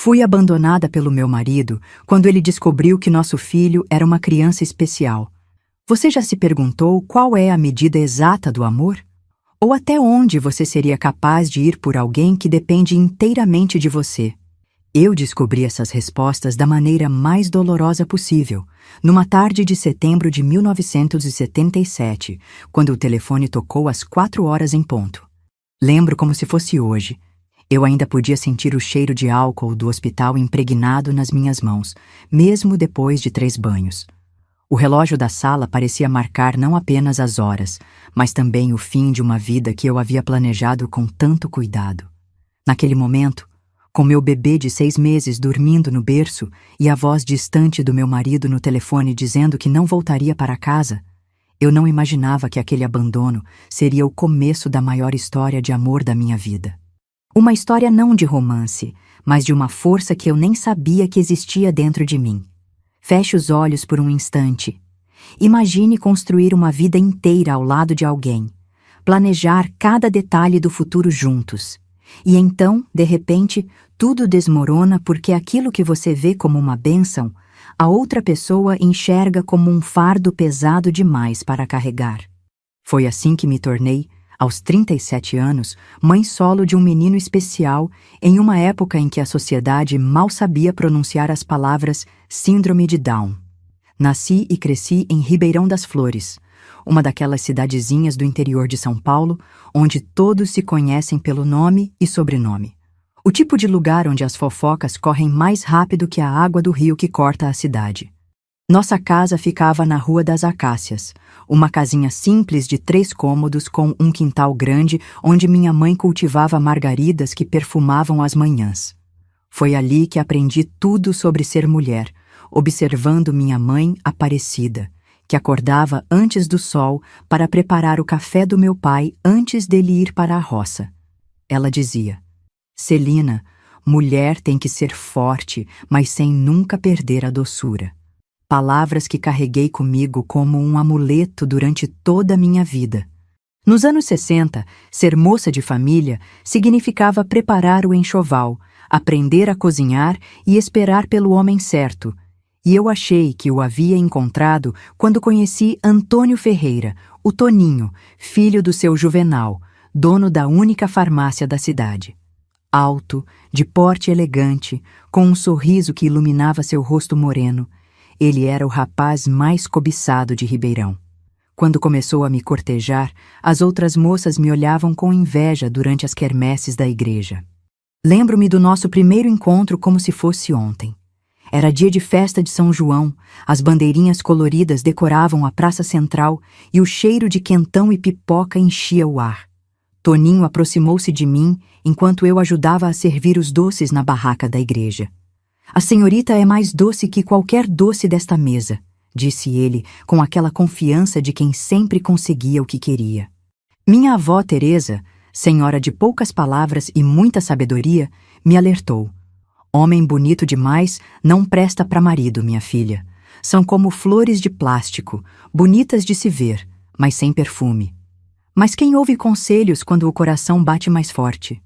Fui abandonada pelo meu marido quando ele descobriu que nosso filho era uma criança especial. Você já se perguntou qual é a medida exata do amor? Ou até onde você seria capaz de ir por alguém que depende inteiramente de você? Eu descobri essas respostas da maneira mais dolorosa possível, numa tarde de setembro de 1977, quando o telefone tocou às 4 horas em ponto. Lembro como se fosse hoje. Eu ainda podia sentir o cheiro de álcool do hospital impregnado nas minhas mãos, mesmo depois de 3 banhos. O relógio da sala parecia marcar não apenas as horas, mas também o fim de uma vida que eu havia planejado com tanto cuidado. Naquele momento, com meu bebê de 6 meses dormindo no berço e a voz distante do meu marido no telefone dizendo que não voltaria para casa, eu não imaginava que aquele abandono seria o começo da maior história de amor da minha vida. Uma história não de romance, mas de uma força que eu nem sabia que existia dentro de mim. Feche os olhos por um instante. Imagine construir uma vida inteira ao lado de alguém, planejar cada detalhe do futuro juntos. E então, de repente, tudo desmorona porque aquilo que você vê como uma bênção, a outra pessoa enxerga como um fardo pesado demais para carregar. Foi assim que me tornei, aos 37 anos, mãe solo de um menino especial em uma época em que a sociedade mal sabia pronunciar as palavras Síndrome de Down. Nasci e cresci em Ribeirão das Flores, uma daquelas cidadezinhas do interior de São Paulo, onde todos se conhecem pelo nome e sobrenome. O tipo de lugar onde as fofocas correm mais rápido que a água do rio que corta a cidade. Nossa casa ficava na Rua das Acácias, uma casinha simples de 3 cômodos com um quintal grande onde minha mãe cultivava margaridas que perfumavam as manhãs. Foi ali que aprendi tudo sobre ser mulher, observando minha mãe Aparecida, que acordava antes do sol para preparar o café do meu pai antes dele ir para a roça. Ela dizia: Celina, mulher tem que ser forte, mas sem nunca perder a doçura. Palavras que carreguei comigo como um amuleto durante toda a minha vida. Nos anos 60, ser moça de família significava preparar o enxoval, aprender a cozinhar e esperar pelo homem certo. E eu achei que o havia encontrado quando conheci Antônio Ferreira, o Toninho, filho do seu Juvenal, dono da única farmácia da cidade. Alto, de porte elegante, com um sorriso que iluminava seu rosto moreno, ele era o rapaz mais cobiçado de Ribeirão. Quando começou a me cortejar, as outras moças me olhavam com inveja durante as quermesses da igreja. Lembro-me do nosso primeiro encontro como se fosse ontem. Era dia de festa de São João, as bandeirinhas coloridas decoravam a praça central e o cheiro de quentão e pipoca enchia o ar. Toninho aproximou-se de mim enquanto eu ajudava a servir os doces na barraca da igreja. A senhorita é mais doce que qualquer doce desta mesa, disse ele com aquela confiança de quem sempre conseguia o que queria. Minha avó Teresa, senhora de poucas palavras e muita sabedoria, me alertou. Homem bonito demais não presta para marido, minha filha. São como flores de plástico, bonitas de se ver, mas sem perfume. Mas quem ouve conselhos quando o coração bate mais forte?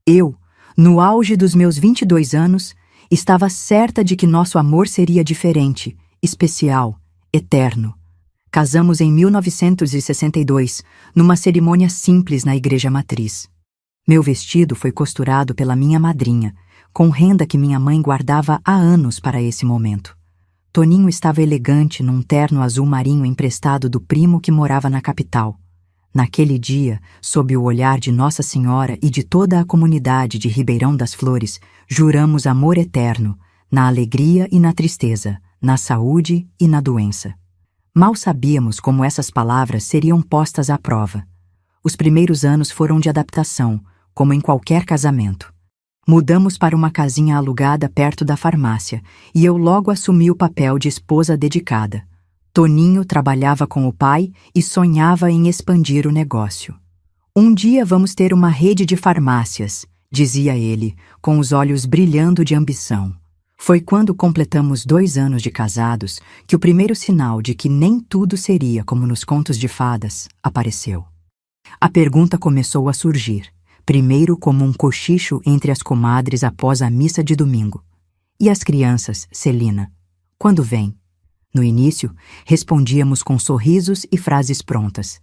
Eu, no auge dos meus 22 anos, estava certa de que nosso amor seria diferente, especial, eterno. Casamos em 1962, numa cerimônia simples na igreja matriz. Meu vestido foi costurado pela minha madrinha, com renda que minha mãe guardava há anos para esse momento. Toninho estava elegante num terno azul marinho emprestado do primo que morava na capital. Naquele dia, sob o olhar de Nossa Senhora e de toda a comunidade de Ribeirão das Flores, juramos amor eterno, na alegria e na tristeza, na saúde e na doença. Mal sabíamos como essas palavras seriam postas à prova. Os primeiros anos foram de adaptação, como em qualquer casamento. Mudamos para uma casinha alugada perto da farmácia, e eu logo assumi o papel de esposa dedicada. Toninho trabalhava com o pai e sonhava em expandir o negócio. Um dia vamos ter uma rede de farmácias, dizia ele, com os olhos brilhando de ambição. Foi quando completamos 2 anos de casados que o primeiro sinal de que nem tudo seria como nos contos de fadas apareceu. A pergunta começou a surgir. primeiro como um cochicho entre as comadres após a missa de domingo. E as crianças, Celina? Quando vêm? No início, respondíamos com sorrisos e frases prontas.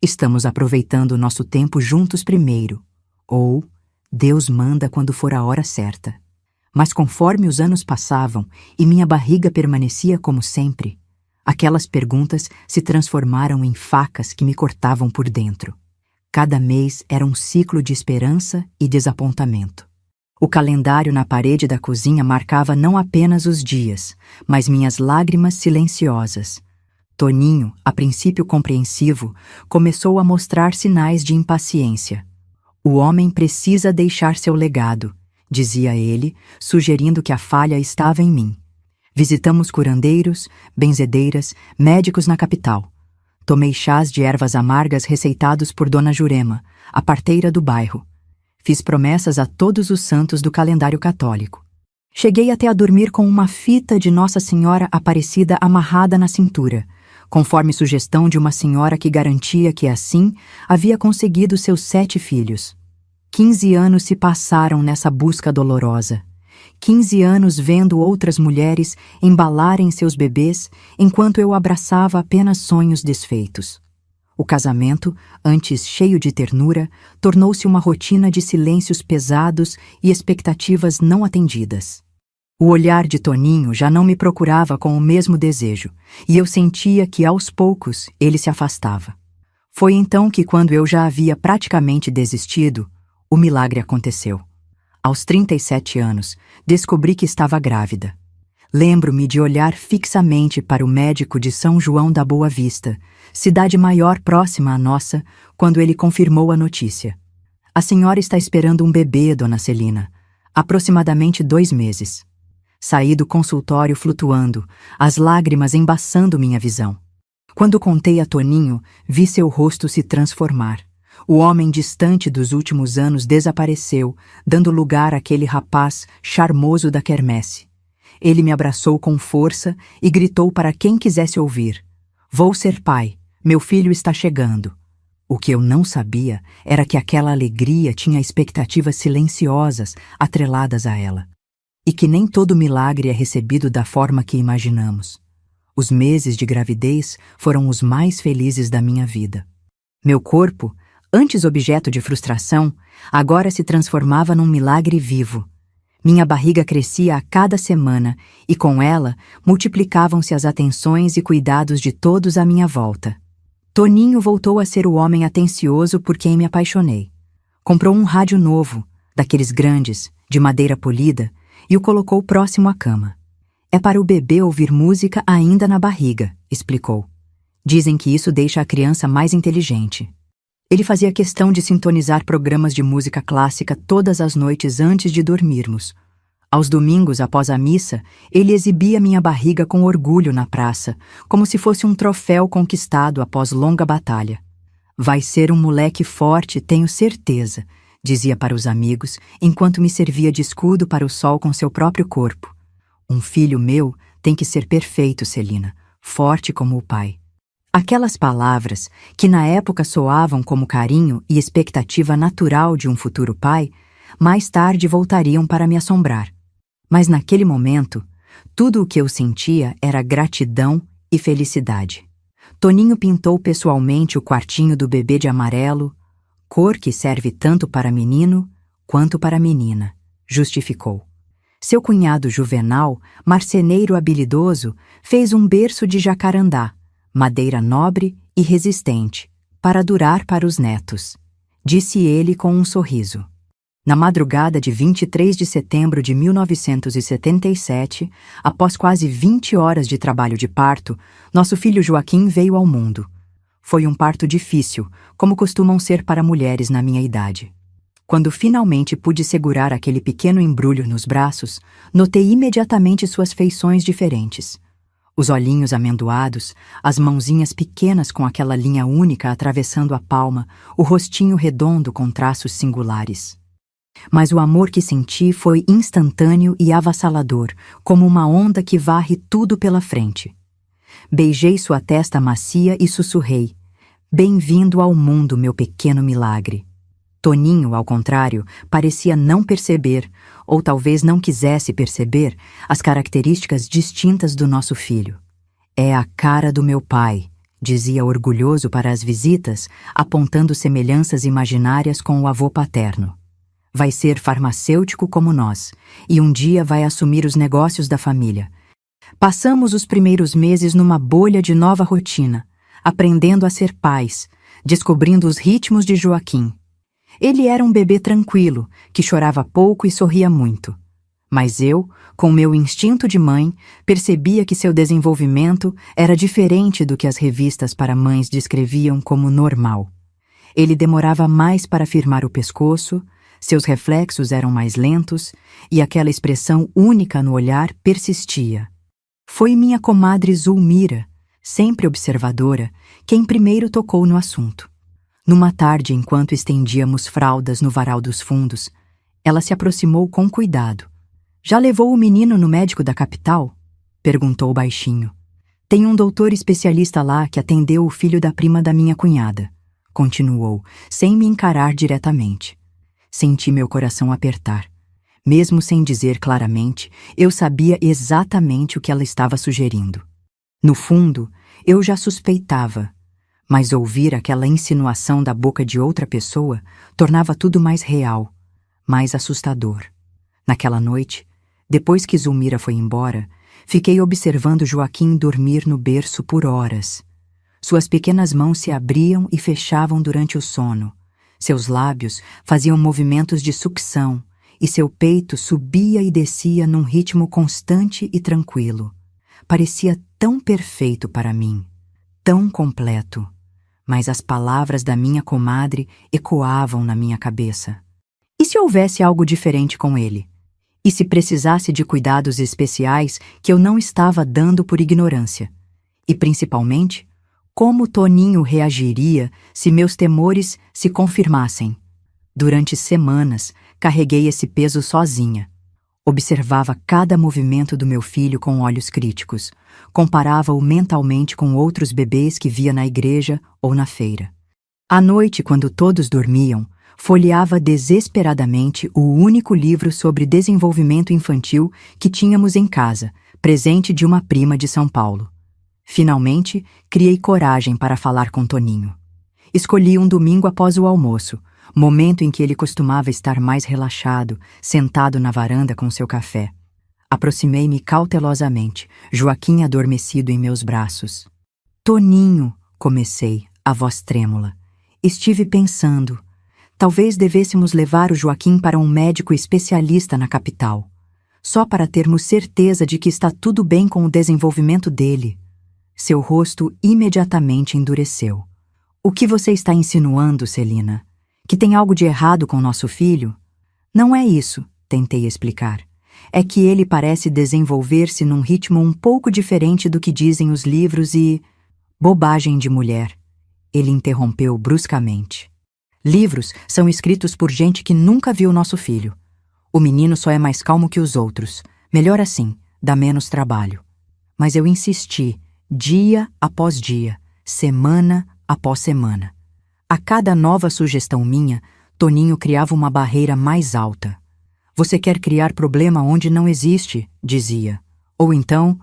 Estamos aproveitando o nosso tempo juntos primeiro. Ou, Deus manda quando for a hora certa. Mas conforme os anos passavam e minha barriga permanecia como sempre, aquelas perguntas se transformaram em facas que me cortavam por dentro. Cada mês era um ciclo de esperança e desapontamento. O calendário na parede da cozinha marcava não apenas os dias, mas minhas lágrimas silenciosas. Toninho, a princípio compreensivo, começou a mostrar sinais de impaciência. O homem precisa deixar seu legado, dizia ele, sugerindo que a falha estava em mim. Visitamos curandeiros, benzedeiras, médicos na capital. Tomei chás de ervas amargas receitados por Dona Jurema, a parteira do bairro. Fiz promessas a todos os santos do calendário católico. Cheguei até a dormir com uma fita de Nossa Senhora Aparecida amarrada na cintura, conforme sugestão de uma senhora que garantia que, assim, havia conseguido seus 7 filhos. 15 anos se passaram nessa busca dolorosa. 15 anos vendo outras mulheres embalarem seus bebês enquanto eu abraçava apenas sonhos desfeitos. O casamento, antes cheio de ternura, tornou-se uma rotina de silêncios pesados e expectativas não atendidas. O olhar de Toninho já não me procurava com o mesmo desejo, e eu sentia que, aos poucos, ele se afastava. Foi então que, quando eu já havia praticamente desistido, o milagre aconteceu. Aos 37 anos, descobri que estava grávida. Lembro-me de olhar fixamente para o médico de São João da Boa Vista, cidade maior próxima à nossa, quando ele confirmou a notícia. A senhora está esperando um bebê, dona Celina. Aproximadamente 2 meses. Saí do consultório flutuando, as lágrimas embaçando minha visão. Quando contei a Toninho, vi seu rosto se transformar. O homem distante dos últimos anos desapareceu, dando lugar àquele rapaz charmoso da quermesse. Ele me abraçou com força e gritou para quem quisesse ouvir: "Vou ser pai, meu filho está chegando." O que eu não sabia era que aquela alegria tinha expectativas silenciosas atreladas a ela. E que nem todo milagre é recebido da forma que imaginamos. Os meses de gravidez foram os mais felizes da minha vida. Meu corpo, antes objeto de frustração, agora se transformava num milagre vivo. Minha barriga crescia a cada semana e, com ela, multiplicavam-se as atenções e cuidados de todos à minha volta. Toninho voltou a ser o homem atencioso por quem me apaixonei. Comprou um rádio novo, daqueles grandes, de madeira polida, e o colocou próximo à cama. "É para o bebê ouvir música ainda na barriga", explicou. "Dizem que isso deixa a criança mais inteligente." Ele fazia questão de sintonizar programas de música clássica todas as noites antes de dormirmos. Aos domingos, após a missa, ele exibia minha barriga com orgulho na praça, como se fosse um troféu conquistado após longa batalha. "Vai ser um moleque forte, tenho certeza", dizia para os amigos, enquanto me servia de escudo para o sol com seu próprio corpo. "Um filho meu tem que ser perfeito, Celina, forte como o pai." Aquelas palavras, que na época soavam como carinho e expectativa natural de um futuro pai, mais tarde voltariam para me assombrar. Mas naquele momento, tudo o que eu sentia era gratidão e felicidade. Toninho pintou pessoalmente o quartinho do bebê de amarelo, cor que serve tanto para menino quanto para menina, justificou. Seu cunhado Juvenal, marceneiro habilidoso, fez um berço de jacarandá, madeira nobre e resistente, para durar para os netos, disse ele com um sorriso. Na madrugada de 23 de setembro de 1977, após quase 20 horas de trabalho de parto, nosso filho Joaquim veio ao mundo. Foi um parto difícil, como costumam ser para mulheres na minha idade. Quando finalmente pude segurar aquele pequeno embrulho nos braços, notei imediatamente suas feições diferentes. Os olhinhos amendoados, as mãozinhas pequenas com aquela linha única atravessando a palma, o rostinho redondo com traços singulares. Mas o amor que senti foi instantâneo e avassalador, como uma onda que varre tudo pela frente. Beijei sua testa macia e sussurrei: "Bem-vindo ao mundo, meu pequeno milagre." Toninho, ao contrário, parecia não perceber, ou talvez não quisesse perceber, as características distintas do nosso filho. É a cara do meu pai, dizia orgulhoso para as visitas, apontando semelhanças imaginárias com o avô paterno. Vai ser farmacêutico como nós, e um dia vai assumir os negócios da família. Passamos os primeiros meses numa bolha de nova rotina, aprendendo a ser pais, descobrindo os ritmos de Joaquim. Ele era um bebê tranquilo, que chorava pouco e sorria muito. Mas eu, com meu instinto de mãe, percebia que seu desenvolvimento era diferente do que as revistas para mães descreviam como normal. Ele demorava mais para firmar o pescoço, seus reflexos eram mais lentos e aquela expressão única no olhar persistia. Foi minha comadre Zulmira, sempre observadora, quem primeiro tocou no assunto. Numa tarde, enquanto estendíamos fraldas no varal dos fundos, ela se aproximou com cuidado. Já levou o menino no médico da capital? Perguntou baixinho. Tem um doutor especialista lá que atendeu o filho da prima da minha cunhada. Continuou, sem me encarar diretamente. Senti meu coração apertar. Mesmo sem dizer claramente, eu sabia exatamente o que ela estava sugerindo. No fundo, eu já suspeitava, mas ouvir aquela insinuação da boca de outra pessoa tornava tudo mais real, mais assustador. Naquela noite, depois que Zulmira foi embora, fiquei observando Joaquim dormir no berço por horas. Suas pequenas mãos se abriam e fechavam durante o sono. Seus lábios faziam movimentos de sucção e seu peito subia e descia num ritmo constante e tranquilo. Parecia tão perfeito para mim, tão completo. Mas as palavras da minha comadre ecoavam na minha cabeça. E se houvesse algo diferente com ele? E se precisasse de cuidados especiais que eu não estava dando por ignorância? E principalmente, como Toninho reagiria se meus temores se confirmassem? Durante semanas, carreguei esse peso sozinha. Observava cada movimento do meu filho com olhos críticos. Comparava-o mentalmente com outros bebês que via na igreja ou na feira. À noite, quando todos dormiam, folheava desesperadamente o único livro sobre desenvolvimento infantil que tínhamos em casa, presente de uma prima de São Paulo. Finalmente, criei coragem para falar com Toninho. Escolhi um domingo após o almoço, momento em que ele costumava estar mais relaxado, sentado na varanda com seu café. Aproximei-me cautelosamente, Joaquim adormecido em meus braços. Toninho, comecei, a voz trêmula. Estive pensando. Talvez devêssemos levar o Joaquim para um médico especialista na capital, só para termos certeza de que está tudo bem com o desenvolvimento dele. Seu rosto imediatamente endureceu. O que você está insinuando, Celina? Que tem algo de errado com nosso filho? Não é isso, tentei explicar. É que ele parece desenvolver-se num ritmo um pouco diferente do que dizem os livros e... Bobagem de mulher. Ele interrompeu bruscamente. Livros são escritos por gente que nunca viu nosso filho. O menino só é mais calmo que os outros. Melhor assim, dá menos trabalho. Mas eu insisti, dia após dia, semana após semana. A cada nova sugestão minha, Toninho criava uma barreira mais alta. Você quer criar problema onde não existe, dizia. Ou então,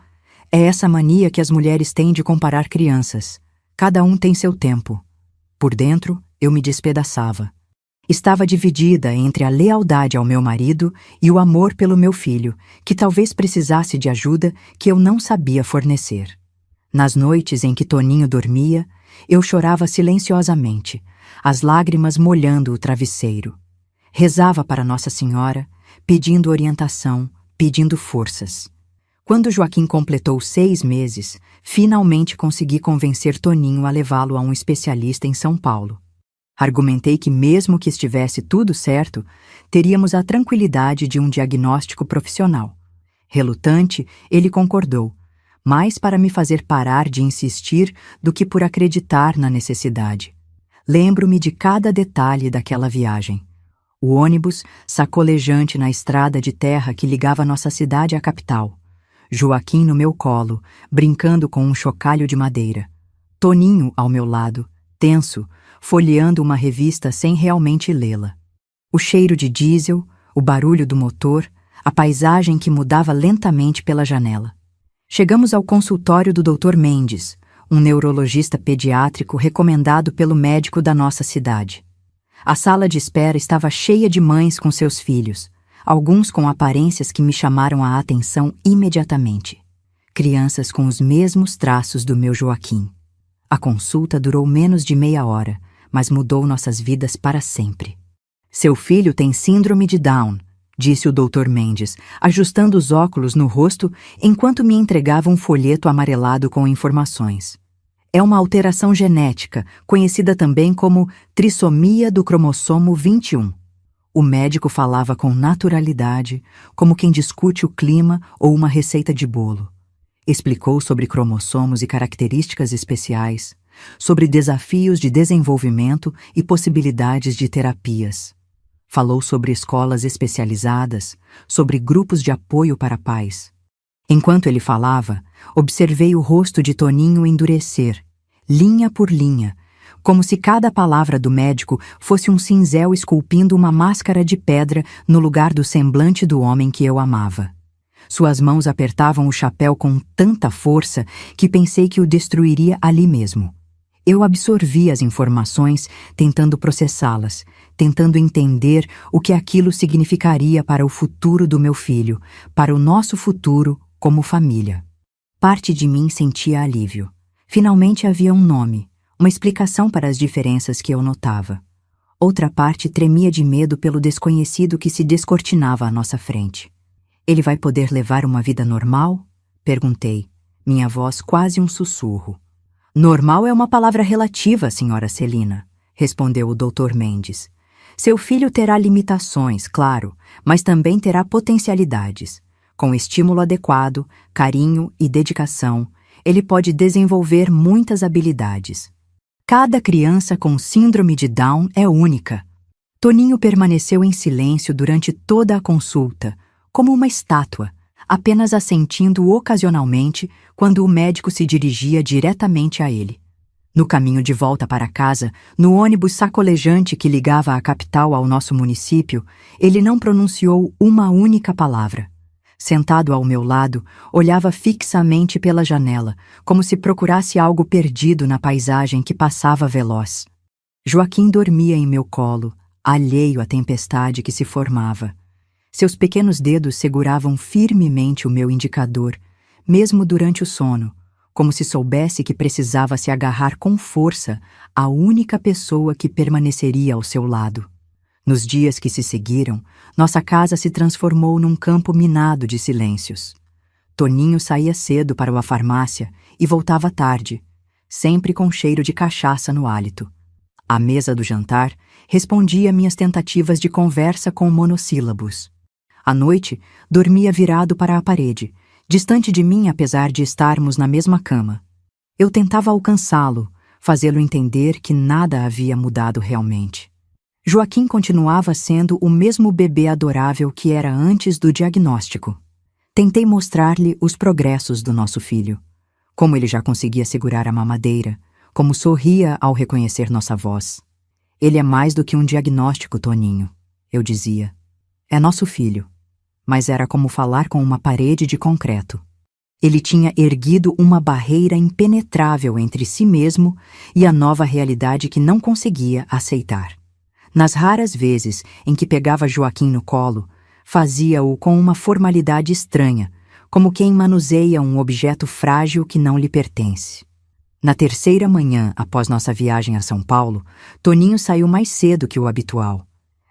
é essa mania que as mulheres têm de comparar crianças. Cada um tem seu tempo. Por dentro, eu me despedaçava. Estava dividida entre a lealdade ao meu marido e o amor pelo meu filho, que talvez precisasse de ajuda que eu não sabia fornecer. Nas noites em que Toninho dormia, eu chorava silenciosamente, as lágrimas molhando o travesseiro. Rezava para Nossa Senhora, pedindo orientação, pedindo forças. Quando Joaquim completou 6 meses, finalmente consegui convencer Toninho a levá-lo a um especialista em São Paulo. Argumentei que mesmo que estivesse tudo certo, teríamos a tranquilidade de um diagnóstico profissional. Relutante, ele concordou, mais para me fazer parar de insistir do que por acreditar na necessidade. Lembro-me de cada detalhe daquela viagem. O ônibus sacolejante na estrada de terra que ligava nossa cidade à capital. Joaquim no meu colo, brincando com um chocalho de madeira. Toninho ao meu lado, tenso, folheando uma revista sem realmente lê-la. O cheiro de diesel, o barulho do motor, a paisagem que mudava lentamente pela janela. Chegamos ao consultório do Dr. Mendes, um neurologista pediátrico recomendado pelo médico da nossa cidade. A sala de espera estava cheia de mães com seus filhos, alguns com aparências que me chamaram a atenção imediatamente. Crianças com os mesmos traços do meu Joaquim. A consulta durou menos de meia hora, mas mudou nossas vidas para sempre. Seu filho tem síndrome de Down, disse o Dr. Mendes, ajustando os óculos no rosto enquanto me entregava um folheto amarelado com informações. É uma alteração genética, conhecida também como trissomia do cromossomo 21. O médico falava com naturalidade, como quem discute o clima ou uma receita de bolo. Explicou sobre cromossomos e características especiais, sobre desafios de desenvolvimento e possibilidades de terapias. Falou sobre escolas especializadas, sobre grupos de apoio para pais. Enquanto ele falava, observei o rosto de Toninho endurecer, linha por linha, como se cada palavra do médico fosse um cinzel esculpindo uma máscara de pedra no lugar do semblante do homem que eu amava. Suas mãos apertavam o chapéu com tanta força que pensei que o destruiria ali mesmo. Eu absorvi as informações, tentando processá-las, tentando entender o que aquilo significaria para o futuro do meu filho, para o nosso futuro como família. Parte de mim sentia alívio. Finalmente havia um nome, uma explicação para as diferenças que eu notava. Outra parte tremia de medo pelo desconhecido que se descortinava à nossa frente. Ele vai poder levar uma vida normal? Perguntei, minha voz quase um sussurro. Normal é uma palavra relativa, senhora Celina, respondeu o Dr. Mendes. Seu filho terá limitações, claro, mas também terá potencialidades. Com estímulo adequado, carinho e dedicação, ele pode desenvolver muitas habilidades. Cada criança com síndrome de Down é única. Toninho permaneceu em silêncio durante toda a consulta, como uma estátua, apenas assentindo ocasionalmente quando o médico se dirigia diretamente a ele. No caminho de volta para casa, no ônibus sacolejante que ligava a capital ao nosso município, ele não pronunciou uma única palavra. Sentado ao meu lado, olhava fixamente pela janela, como se procurasse algo perdido na paisagem que passava veloz. Joaquim dormia em meu colo, alheio à tempestade que se formava. Seus pequenos dedos seguravam firmemente o meu indicador, mesmo durante o sono, como se soubesse que precisava se agarrar com força à única pessoa que permaneceria ao seu lado. Nos dias que se seguiram, nossa casa se transformou num campo minado de silêncios. Toninho saía cedo para a farmácia e voltava tarde, sempre com cheiro de cachaça no hálito. À mesa do jantar, respondia minhas tentativas de conversa com monossílabos. À noite, dormia virado para a parede, distante de mim apesar de estarmos na mesma cama. Eu tentava alcançá-lo, fazê-lo entender que nada havia mudado realmente. Joaquim continuava sendo o mesmo bebê adorável que era antes do diagnóstico. Tentei mostrar-lhe os progressos do nosso filho, como ele já conseguia segurar a mamadeira, como sorria ao reconhecer nossa voz. Ele é mais do que um diagnóstico, Toninho, eu dizia. É nosso filho. Mas era como falar com uma parede de concreto. Ele tinha erguido uma barreira impenetrável entre si mesmo e a nova realidade que não conseguia aceitar. Nas raras vezes em que pegava Joaquim no colo, fazia-o com uma formalidade estranha, como quem manuseia um objeto frágil que não lhe pertence. Na terceira manhã após nossa viagem a São Paulo, Toninho saiu mais cedo que o habitual.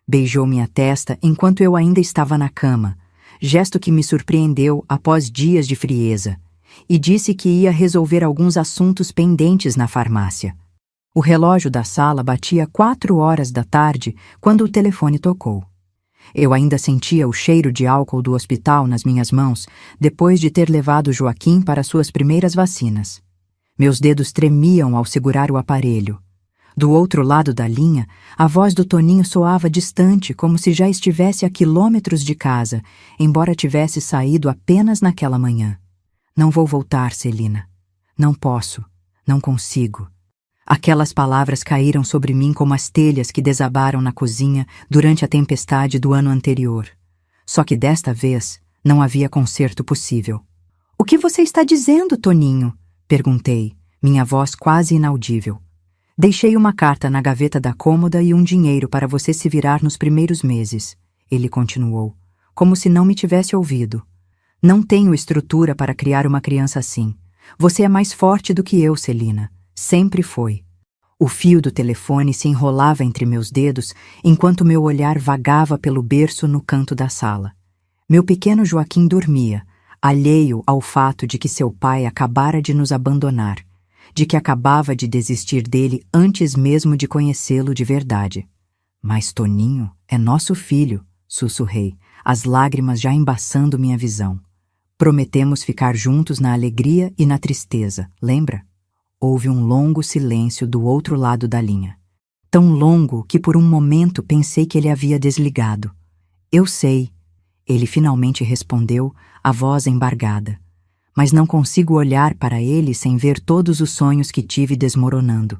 Beijou minha testa enquanto eu ainda estava na cama, gesto que me surpreendeu após dias de frieza, e disse que ia resolver alguns assuntos pendentes na farmácia. O relógio da sala batia 4 horas da tarde quando o telefone tocou. Eu ainda sentia o cheiro de álcool do hospital nas minhas mãos depois de ter levado Joaquim para suas primeiras vacinas. Meus dedos tremiam ao segurar o aparelho. Do outro lado da linha, a voz do Toninho soava distante, como se já estivesse a quilômetros de casa, embora tivesse saído apenas naquela manhã. Não vou voltar, Celina. Não posso. Não consigo. Aquelas palavras caíram sobre mim como as telhas que desabaram na cozinha durante a tempestade do ano anterior. Só que desta vez não havia conserto possível. "O que você está dizendo, Toninho?" perguntei, minha voz quase inaudível. "Deixei uma carta na gaveta da cômoda e um dinheiro para você se virar nos primeiros meses", ele continuou, como se não me tivesse ouvido. "Não tenho estrutura para criar uma criança assim. Você é mais forte do que eu, Celina. Sempre foi." O fio do telefone se enrolava entre meus dedos enquanto meu olhar vagava pelo berço no canto da sala. Meu pequeno Joaquim dormia, alheio ao fato de que seu pai acabara de nos abandonar, de que acabava de desistir dele antes mesmo de conhecê-lo de verdade. "Mas Toninho é nosso filho", sussurrei, as lágrimas já embaçando minha visão. "Prometemos ficar juntos na alegria e na tristeza, lembra?" Houve um longo silêncio do outro lado da linha. Tão longo que por um momento pensei que ele havia desligado. "Eu sei", ele finalmente respondeu, a voz embargada. "Mas não consigo olhar para ele sem ver todos os sonhos que tive desmoronando.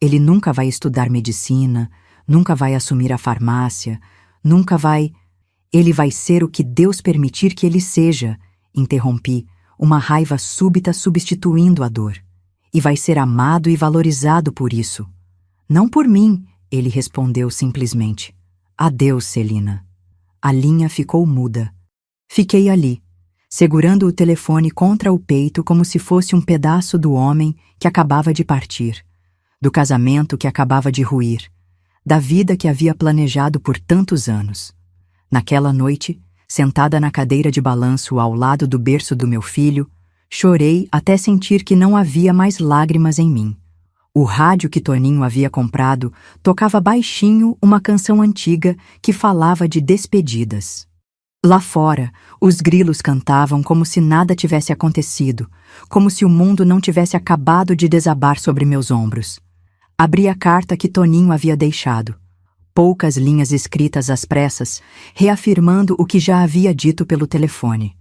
Ele nunca vai estudar medicina, nunca vai assumir a farmácia, nunca vai... Ele vai ser o que Deus permitir que ele seja", interrompi, uma raiva súbita substituindo a dor. "E vai ser amado e valorizado por isso." "Não por mim", ele respondeu simplesmente. "Adeus, Celina." A linha ficou muda. Fiquei ali, segurando o telefone contra o peito como se fosse um pedaço do homem que acabava de partir, do casamento que acabava de ruir, da vida que havia planejado por tantos anos. Naquela noite, sentada na cadeira de balanço ao lado do berço do meu filho, chorei até sentir que não havia mais lágrimas em mim. O rádio que Toninho havia comprado tocava baixinho uma canção antiga que falava de despedidas. Lá fora, os grilos cantavam como se nada tivesse acontecido, como se o mundo não tivesse acabado de desabar sobre meus ombros. Abri a carta que Toninho havia deixado. Poucas linhas escritas às pressas, reafirmando o que já havia dito pelo telefone.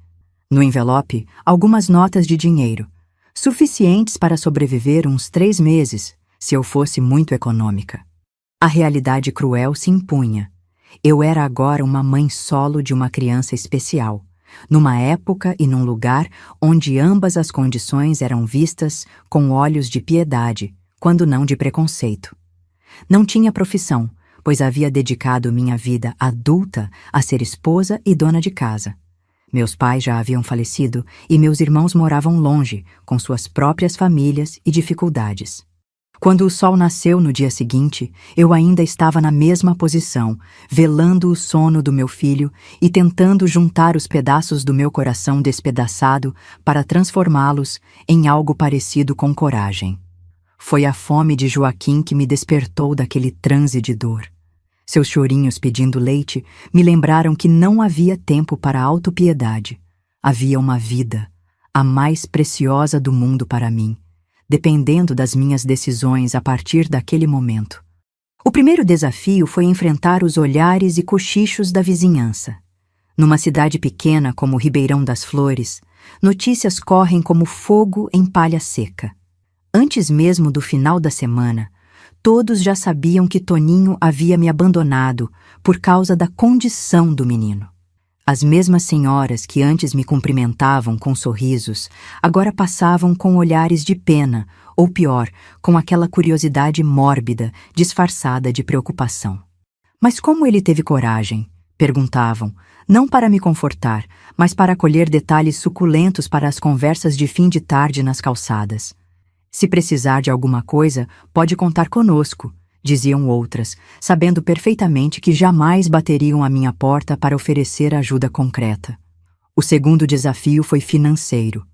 No envelope, algumas notas de dinheiro, suficientes para sobreviver uns 3 meses, se eu fosse muito econômica. A realidade cruel se impunha. Eu era agora uma mãe solo de uma criança especial, numa época e num lugar onde ambas as condições eram vistas com olhos de piedade, quando não de preconceito. Não tinha profissão, pois havia dedicado minha vida adulta a ser esposa e dona de casa. Meus pais já haviam falecido e meus irmãos moravam longe, com suas próprias famílias e dificuldades. Quando o sol nasceu no dia seguinte, eu ainda estava na mesma posição, velando o sono do meu filho e tentando juntar os pedaços do meu coração despedaçado para transformá-los em algo parecido com coragem. Foi a fome de Joaquim que me despertou daquele transe de dor. Seus chorinhos pedindo leite me lembraram que não havia tempo para autopiedade. Havia uma vida, a mais preciosa do mundo para mim, dependendo das minhas decisões a partir daquele momento. O primeiro desafio foi enfrentar os olhares e cochichos da vizinhança. Numa cidade pequena como Ribeirão das Flores, notícias correm como fogo em palha seca. Antes mesmo do final da semana, todos já sabiam que Toninho havia me abandonado por causa da condição do menino. As mesmas senhoras que antes me cumprimentavam com sorrisos, agora passavam com olhares de pena, ou pior, com aquela curiosidade mórbida, disfarçada de preocupação. "Mas como ele teve coragem?" perguntavam, não para me confortar, mas para colher detalhes suculentos para as conversas de fim de tarde nas calçadas. "Se precisar de alguma coisa, pode contar conosco", diziam outras, sabendo perfeitamente que jamais bateriam à minha porta para oferecer ajuda concreta. O segundo desafio foi financeiro.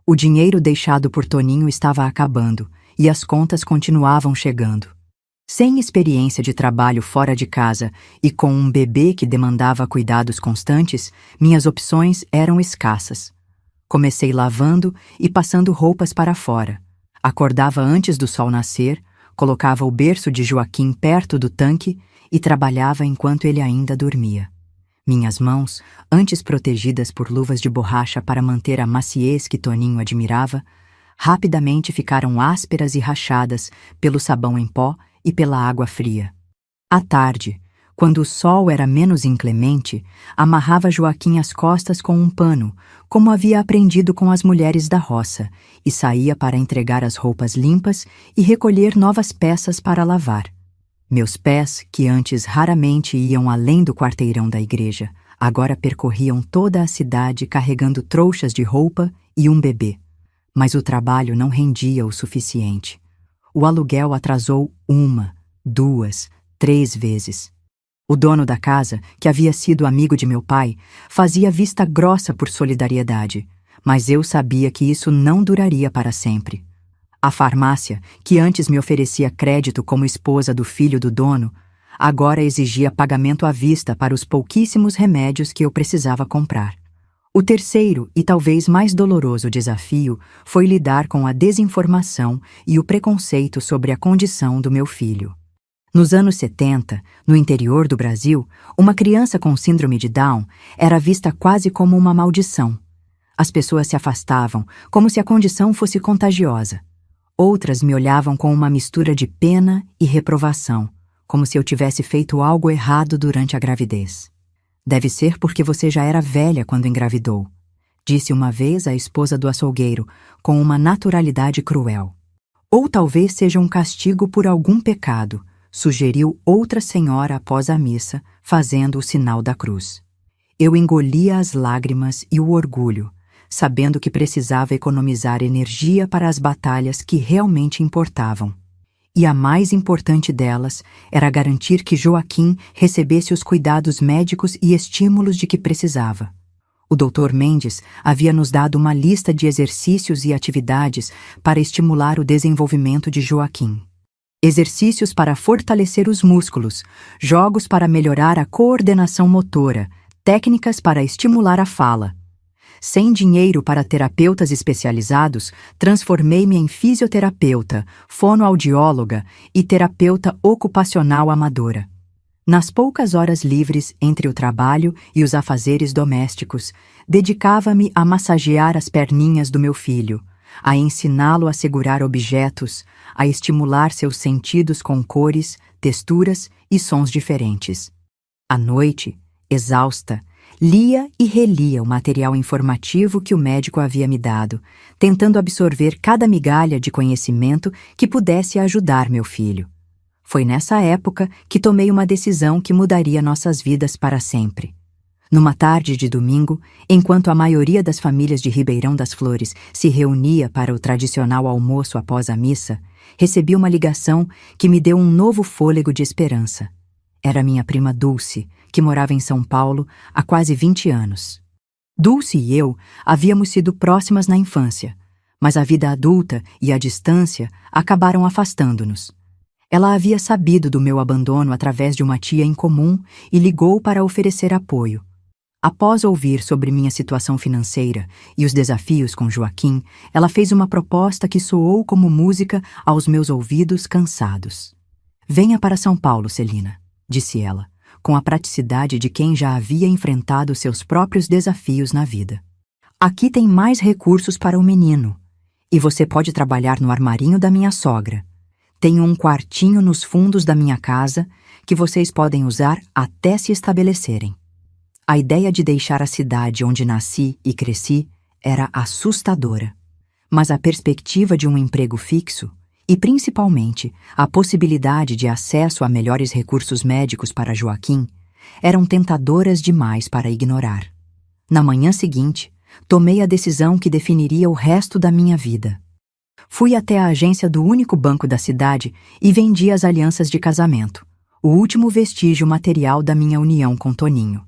O dinheiro deixado por Toninho estava acabando, e as contas continuavam chegando. Sem experiência de trabalho fora de casa e com um bebê que demandava cuidados constantes, minhas opções eram escassas. Comecei lavando e passando roupas para fora. Acordava antes do sol nascer, colocava o berço de Joaquim perto do tanque e trabalhava enquanto ele ainda dormia. Minhas mãos, antes protegidas por luvas de borracha para manter a maciez que Toninho admirava, rapidamente ficaram ásperas e rachadas pelo sabão em pó e pela água fria. À tarde, quando o sol era menos inclemente, amarrava Joaquim as costas com um pano, como havia aprendido com as mulheres da roça, e saía para entregar as roupas limpas e recolher novas peças para lavar. Meus pés, que antes raramente iam além do quarteirão da igreja, agora percorriam toda a cidade carregando trouxas de roupa e um bebê. Mas o trabalho não rendia o suficiente. O aluguel atrasou 1, 2, 3 vezes. O dono da casa, que havia sido amigo de meu pai, fazia vista grossa por solidariedade, mas eu sabia que isso não duraria para sempre. A farmácia, que antes me oferecia crédito como esposa do filho do dono, agora exigia pagamento à vista para os pouquíssimos remédios que eu precisava comprar. O terceiro e talvez mais doloroso desafio foi lidar com a desinformação e o preconceito sobre a condição do meu filho. Nos anos 70, no interior do Brasil, uma criança com síndrome de Down era vista quase como uma maldição. As pessoas se afastavam, como se a condição fosse contagiosa. Outras me olhavam com uma mistura de pena e reprovação, como se eu tivesse feito algo errado durante a gravidez. Deve ser porque você já era velha quando engravidou, disse uma vez a esposa do açougueiro, com uma naturalidade cruel. Ou talvez seja um castigo por algum pecado, sugeriu outra senhora após a missa, fazendo o sinal da cruz. Eu engolia as lágrimas e o orgulho, sabendo que precisava economizar energia para as batalhas que realmente importavam. E a mais importante delas era garantir que Joaquim recebesse os cuidados médicos e estímulos de que precisava. O Dr. Mendes havia nos dado uma lista de exercícios e atividades para estimular o desenvolvimento de Joaquim. Exercícios para fortalecer os músculos, jogos para melhorar a coordenação motora, técnicas para estimular a fala. Sem dinheiro para terapeutas especializados, transformei-me em fisioterapeuta, fonoaudióloga e terapeuta ocupacional amadora. Nas poucas horas livres entre o trabalho e os afazeres domésticos, dedicava-me a massagear as perninhas do meu filho, a ensiná-lo a segurar objetos, a estimular seus sentidos com cores, texturas e sons diferentes. À noite, exausta, lia e relia o material informativo que o médico havia me dado, tentando absorver cada migalha de conhecimento que pudesse ajudar meu filho. Foi nessa época que tomei uma decisão que mudaria nossas vidas para sempre. Numa tarde de domingo, enquanto a maioria das famílias de Ribeirão das Flores se reunia para o tradicional almoço após a missa, recebi uma ligação que me deu um novo fôlego de esperança. Era minha prima Dulce, que morava em São Paulo há quase 20 anos. Dulce e eu havíamos sido próximas na infância, mas a vida adulta e a distância acabaram afastando-nos. Ela havia sabido do meu abandono através de uma tia em comum e ligou para oferecer apoio. Após ouvir sobre minha situação financeira e os desafios com Joaquim, ela fez uma proposta que soou como música aos meus ouvidos cansados. "Venha para São Paulo, Celina", disse ela, com a praticidade de quem já havia enfrentado seus próprios desafios na vida. "Aqui tem mais recursos para o menino. E você pode trabalhar no armarinho da minha sogra. Tenho um quartinho nos fundos da minha casa que vocês podem usar até se estabelecerem." A ideia de deixar a cidade onde nasci e cresci era assustadora. Mas a perspectiva de um emprego fixo, e principalmente a possibilidade de acesso a melhores recursos médicos para Joaquim, eram tentadoras demais para ignorar. Na manhã seguinte, tomei a decisão que definiria o resto da minha vida. Fui até a agência do único banco da cidade e vendi as alianças de casamento, o último vestígio material da minha união com Toninho.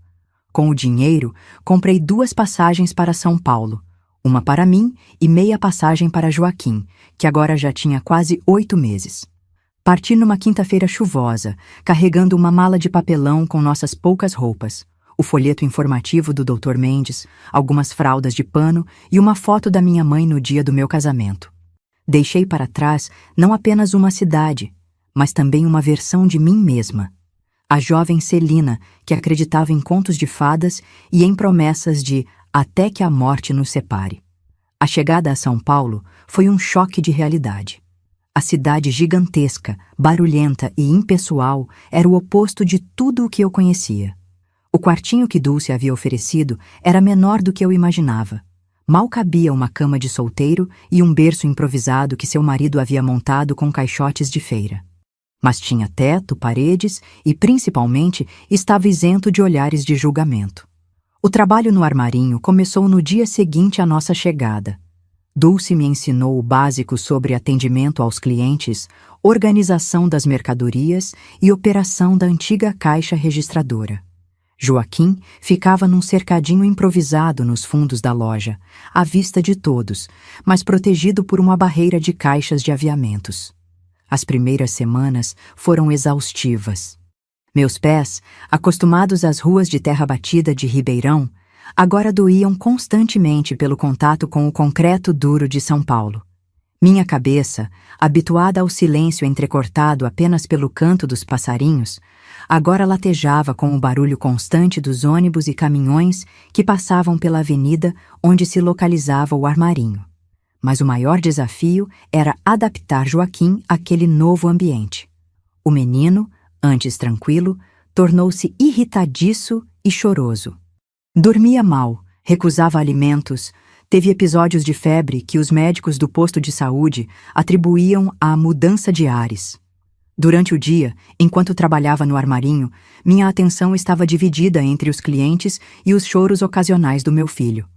Com o dinheiro, comprei 2 passagens para São Paulo, uma para mim e meia passagem para Joaquim, que agora já tinha quase 8 meses. Parti numa quinta-feira chuvosa, carregando uma mala de papelão com nossas poucas roupas, o folheto informativo do Dr. Mendes, algumas fraldas de pano e uma foto da minha mãe no dia do meu casamento. Deixei para trás não apenas uma cidade, mas também uma versão de mim mesma. A jovem Celina, que acreditava em contos de fadas e em promessas de "até que a morte nos separe". A chegada a São Paulo foi um choque de realidade. A cidade gigantesca, barulhenta e impessoal era o oposto de tudo o que eu conhecia. O quartinho que Dulce havia oferecido era menor do que eu imaginava. Mal cabia uma cama de solteiro e um berço improvisado que seu marido havia montado com caixotes de feira. Mas tinha teto, paredes e, principalmente, estava isento de olhares de julgamento. O trabalho no armarinho começou no dia seguinte à nossa chegada. Dulce me ensinou o básico sobre atendimento aos clientes, organização das mercadorias e operação da antiga caixa registradora. Joaquim ficava num cercadinho improvisado nos fundos da loja, à vista de todos, mas protegido por uma barreira de caixas de aviamentos. As primeiras semanas foram exaustivas. Meus pés, acostumados às ruas de terra batida de Ribeirão, agora doíam constantemente pelo contato com o concreto duro de São Paulo. Minha cabeça, habituada ao silêncio entrecortado apenas pelo canto dos passarinhos, agora latejava com o barulho constante dos ônibus e caminhões que passavam pela avenida onde se localizava o armarinho. Mas o maior desafio era adaptar Joaquim àquele novo ambiente. O menino, antes tranquilo, tornou-se irritadiço e choroso. Dormia mal, recusava alimentos, teve episódios de febre que os médicos do posto de saúde atribuíam à mudança de ares. Durante o dia, enquanto trabalhava no armarinho, minha atenção estava dividida entre os clientes e os choros ocasionais do meu filho.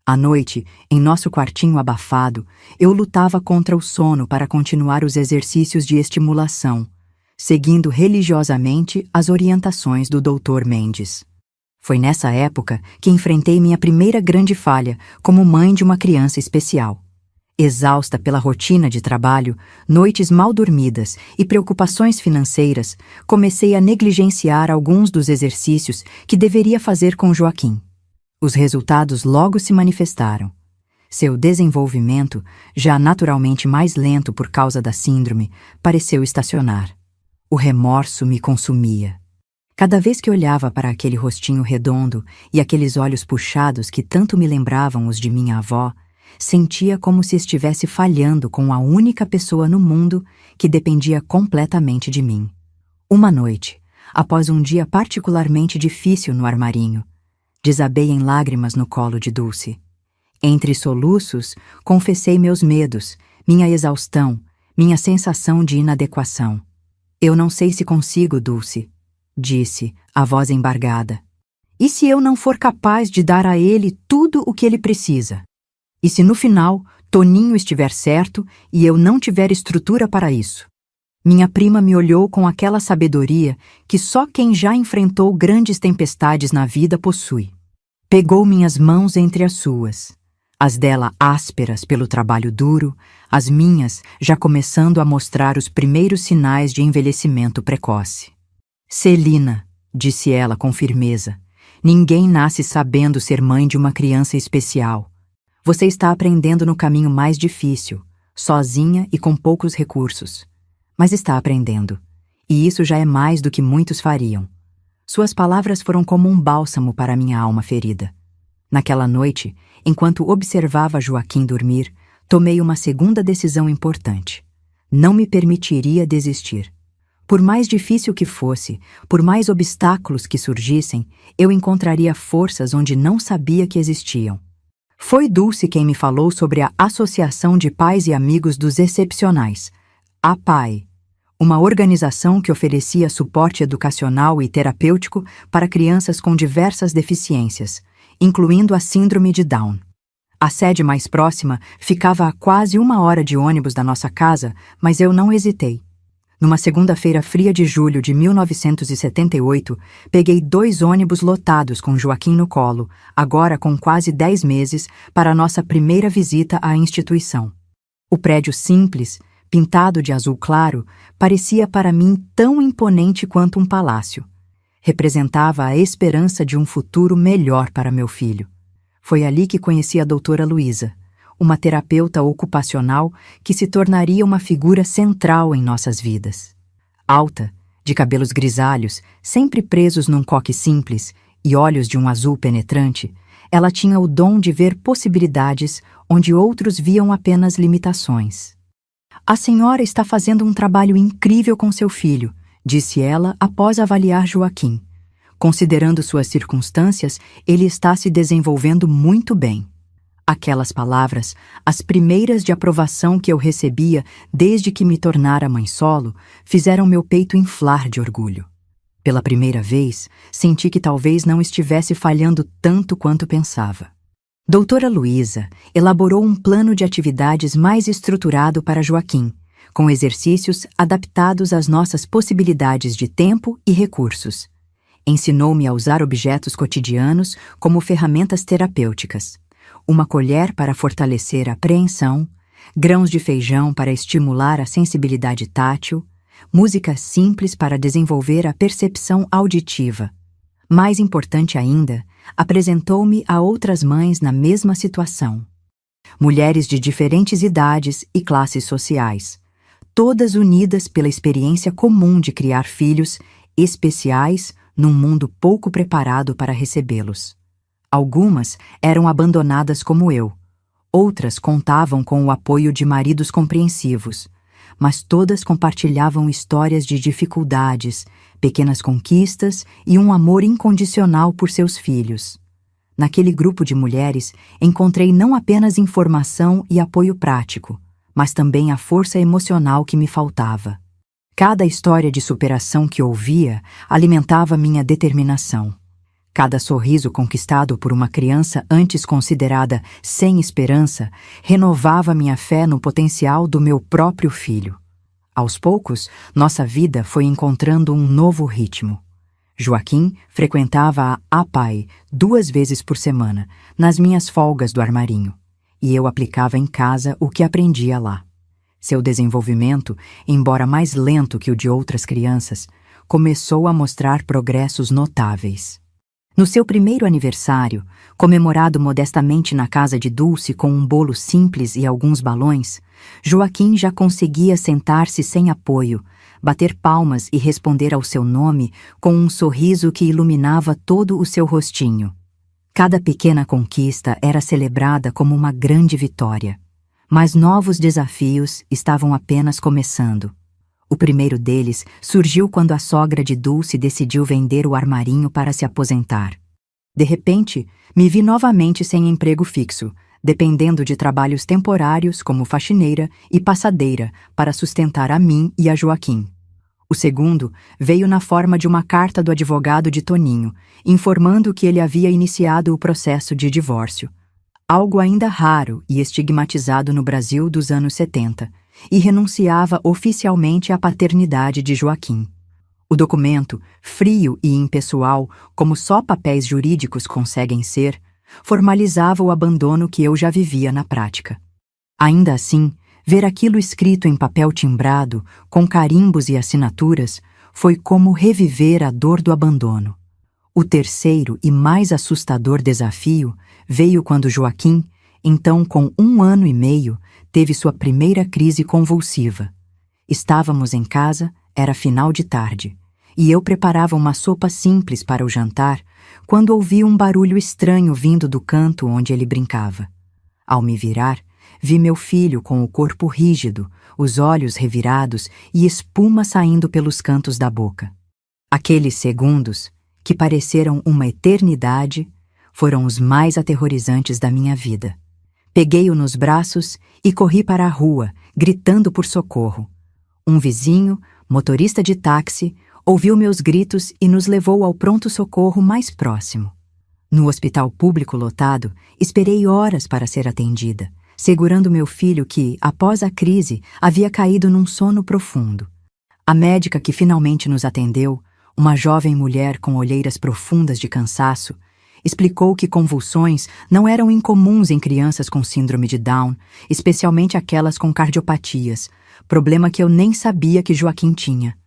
À noite, em nosso quartinho abafado, eu lutava contra o sono para continuar os exercícios de estimulação, seguindo religiosamente as orientações do Dr. Mendes. Foi nessa época que enfrentei minha primeira grande falha como mãe de uma criança especial. Exausta pela rotina de trabalho, noites mal dormidas e preocupações financeiras, comecei a negligenciar alguns dos exercícios que deveria fazer com Joaquim. Os resultados logo se manifestaram. Seu desenvolvimento, já naturalmente mais lento por causa da síndrome, pareceu estacionar. O remorso me consumia. Cada vez que olhava para aquele rostinho redondo e aqueles olhos puxados que tanto me lembravam os de minha avó, sentia como se estivesse falhando com a única pessoa no mundo que dependia completamente de mim. Uma noite, após um dia particularmente difícil no armarinho, desabei em lágrimas no colo de Dulce. Entre soluços, confessei meus medos, minha exaustão, minha sensação de inadequação. Eu não sei se consigo, Dulce, disse, a voz embargada. E se eu não for capaz de dar a ele tudo o que ele precisa? E se no final Toninho estiver certo e eu não tiver estrutura para isso? Minha prima me olhou com aquela sabedoria que só quem já enfrentou grandes tempestades na vida possui. Pegou minhas mãos entre as suas, as dela ásperas pelo trabalho duro, as minhas já começando a mostrar os primeiros sinais de envelhecimento precoce. Celina, disse ela com firmeza, ninguém nasce sabendo ser mãe de uma criança especial. Você está aprendendo no caminho mais difícil, sozinha e com poucos recursos. Mas está aprendendo, e isso já é mais do que muitos fariam. Suas palavras foram como um bálsamo para minha alma ferida. Naquela noite, enquanto observava Joaquim dormir, tomei uma segunda decisão importante. Não me permitiria desistir. Por mais difícil que fosse, por mais obstáculos que surgissem, eu encontraria forças onde não sabia que existiam. Foi Dulce quem me falou sobre a Associação de Pais e Amigos dos Excepcionais, APAE, uma organização que oferecia suporte educacional e terapêutico para crianças com diversas deficiências, incluindo a síndrome de Down. A sede mais próxima ficava a quase 1 hora de ônibus da nossa casa, mas eu não hesitei. Numa segunda-feira fria de julho de 1978, peguei 2 ônibus lotados com Joaquim no colo, agora com quase 10 meses, para a nossa primeira visita à instituição. O prédio simples, pintado de azul claro, parecia para mim tão imponente quanto um palácio. Representava a esperança de um futuro melhor para meu filho. Foi ali que conheci a doutora Luísa, uma terapeuta ocupacional que se tornaria uma figura central em nossas vidas. Alta, de cabelos grisalhos, sempre presos num coque simples, e olhos de um azul penetrante, ela tinha o dom de ver possibilidades onde outros viam apenas limitações. A senhora está fazendo um trabalho incrível com seu filho, disse ela após avaliar Joaquim. Considerando suas circunstâncias, ele está se desenvolvendo muito bem. Aquelas palavras, as primeiras de aprovação que eu recebia desde que me tornara mãe solo, fizeram meu peito inflar de orgulho. Pela primeira vez, senti que talvez não estivesse falhando tanto quanto pensava. Doutora Luísa elaborou um plano de atividades mais estruturado para Joaquim, com exercícios adaptados às nossas possibilidades de tempo e recursos. Ensinou-me a usar objetos cotidianos como ferramentas terapêuticas. Uma colher para fortalecer a apreensão, grãos de feijão para estimular a sensibilidade tátil, música simples para desenvolver a percepção auditiva. Mais importante ainda, apresentou-me a outras mães na mesma situação. Mulheres de diferentes idades e classes sociais, todas unidas pela experiência comum de criar filhos especiais num mundo pouco preparado para recebê-los. Algumas eram abandonadas como eu, outras contavam com o apoio de maridos compreensivos, mas todas compartilhavam histórias de dificuldades, pequenas conquistas e um amor incondicional por seus filhos. Naquele grupo de mulheres, encontrei não apenas informação e apoio prático, mas também a força emocional que me faltava. Cada história de superação que ouvia alimentava minha determinação. Cada sorriso conquistado por uma criança antes considerada sem esperança renovava minha fé no potencial do meu próprio filho. Aos poucos, nossa vida foi encontrando um novo ritmo. Joaquim frequentava a APAE 2 vezes por semana, nas minhas folgas do armarinho, e eu aplicava em casa o que aprendia lá. Seu desenvolvimento, embora mais lento que o de outras crianças, começou a mostrar progressos notáveis. No seu primeiro aniversário, comemorado modestamente na casa de Dulce com um bolo simples e alguns balões, Joaquim já conseguia sentar-se sem apoio, bater palmas e responder ao seu nome com um sorriso que iluminava todo o seu rostinho. Cada pequena conquista era celebrada como uma grande vitória, mas novos desafios estavam apenas começando. O primeiro deles surgiu quando a sogra de Dulce decidiu vender o armarinho para se aposentar. De repente, me vi novamente sem emprego fixo, dependendo de trabalhos temporários como faxineira e passadeira para sustentar a mim e a Joaquim. O segundo veio na forma de uma carta do advogado de Toninho, informando que ele havia iniciado o processo de divórcio, algo ainda raro e estigmatizado no Brasil dos anos 70, e renunciava oficialmente à paternidade de Joaquim. O documento, frio e impessoal, como só papéis jurídicos conseguem ser, formalizava o abandono que eu já vivia na prática. Ainda assim, ver aquilo escrito em papel timbrado, com carimbos e assinaturas, foi como reviver a dor do abandono. O terceiro e mais assustador desafio veio quando Joaquim, então com 1 ano e meio, teve sua primeira crise convulsiva. Estávamos em casa, era final de tarde, e eu preparava uma sopa simples para o jantar, quando ouvi um barulho estranho vindo do canto onde ele brincava. Ao me virar, vi meu filho com o corpo rígido, os olhos revirados e espuma saindo pelos cantos da boca. Aqueles segundos, que pareceram uma eternidade, foram os mais aterrorizantes da minha vida. Peguei-o nos braços e corri para a rua, gritando por socorro. Um vizinho, motorista de táxi, ouviu meus gritos e nos levou ao pronto-socorro mais próximo. No hospital público lotado, esperei horas para ser atendida, segurando meu filho que, após a crise, havia caído num sono profundo. A médica que finalmente nos atendeu, uma jovem mulher com olheiras profundas de cansaço, explicou que convulsões não eram incomuns em crianças com síndrome de Down, especialmente aquelas com cardiopatias, problema que eu nem sabia que Joaquim tinha.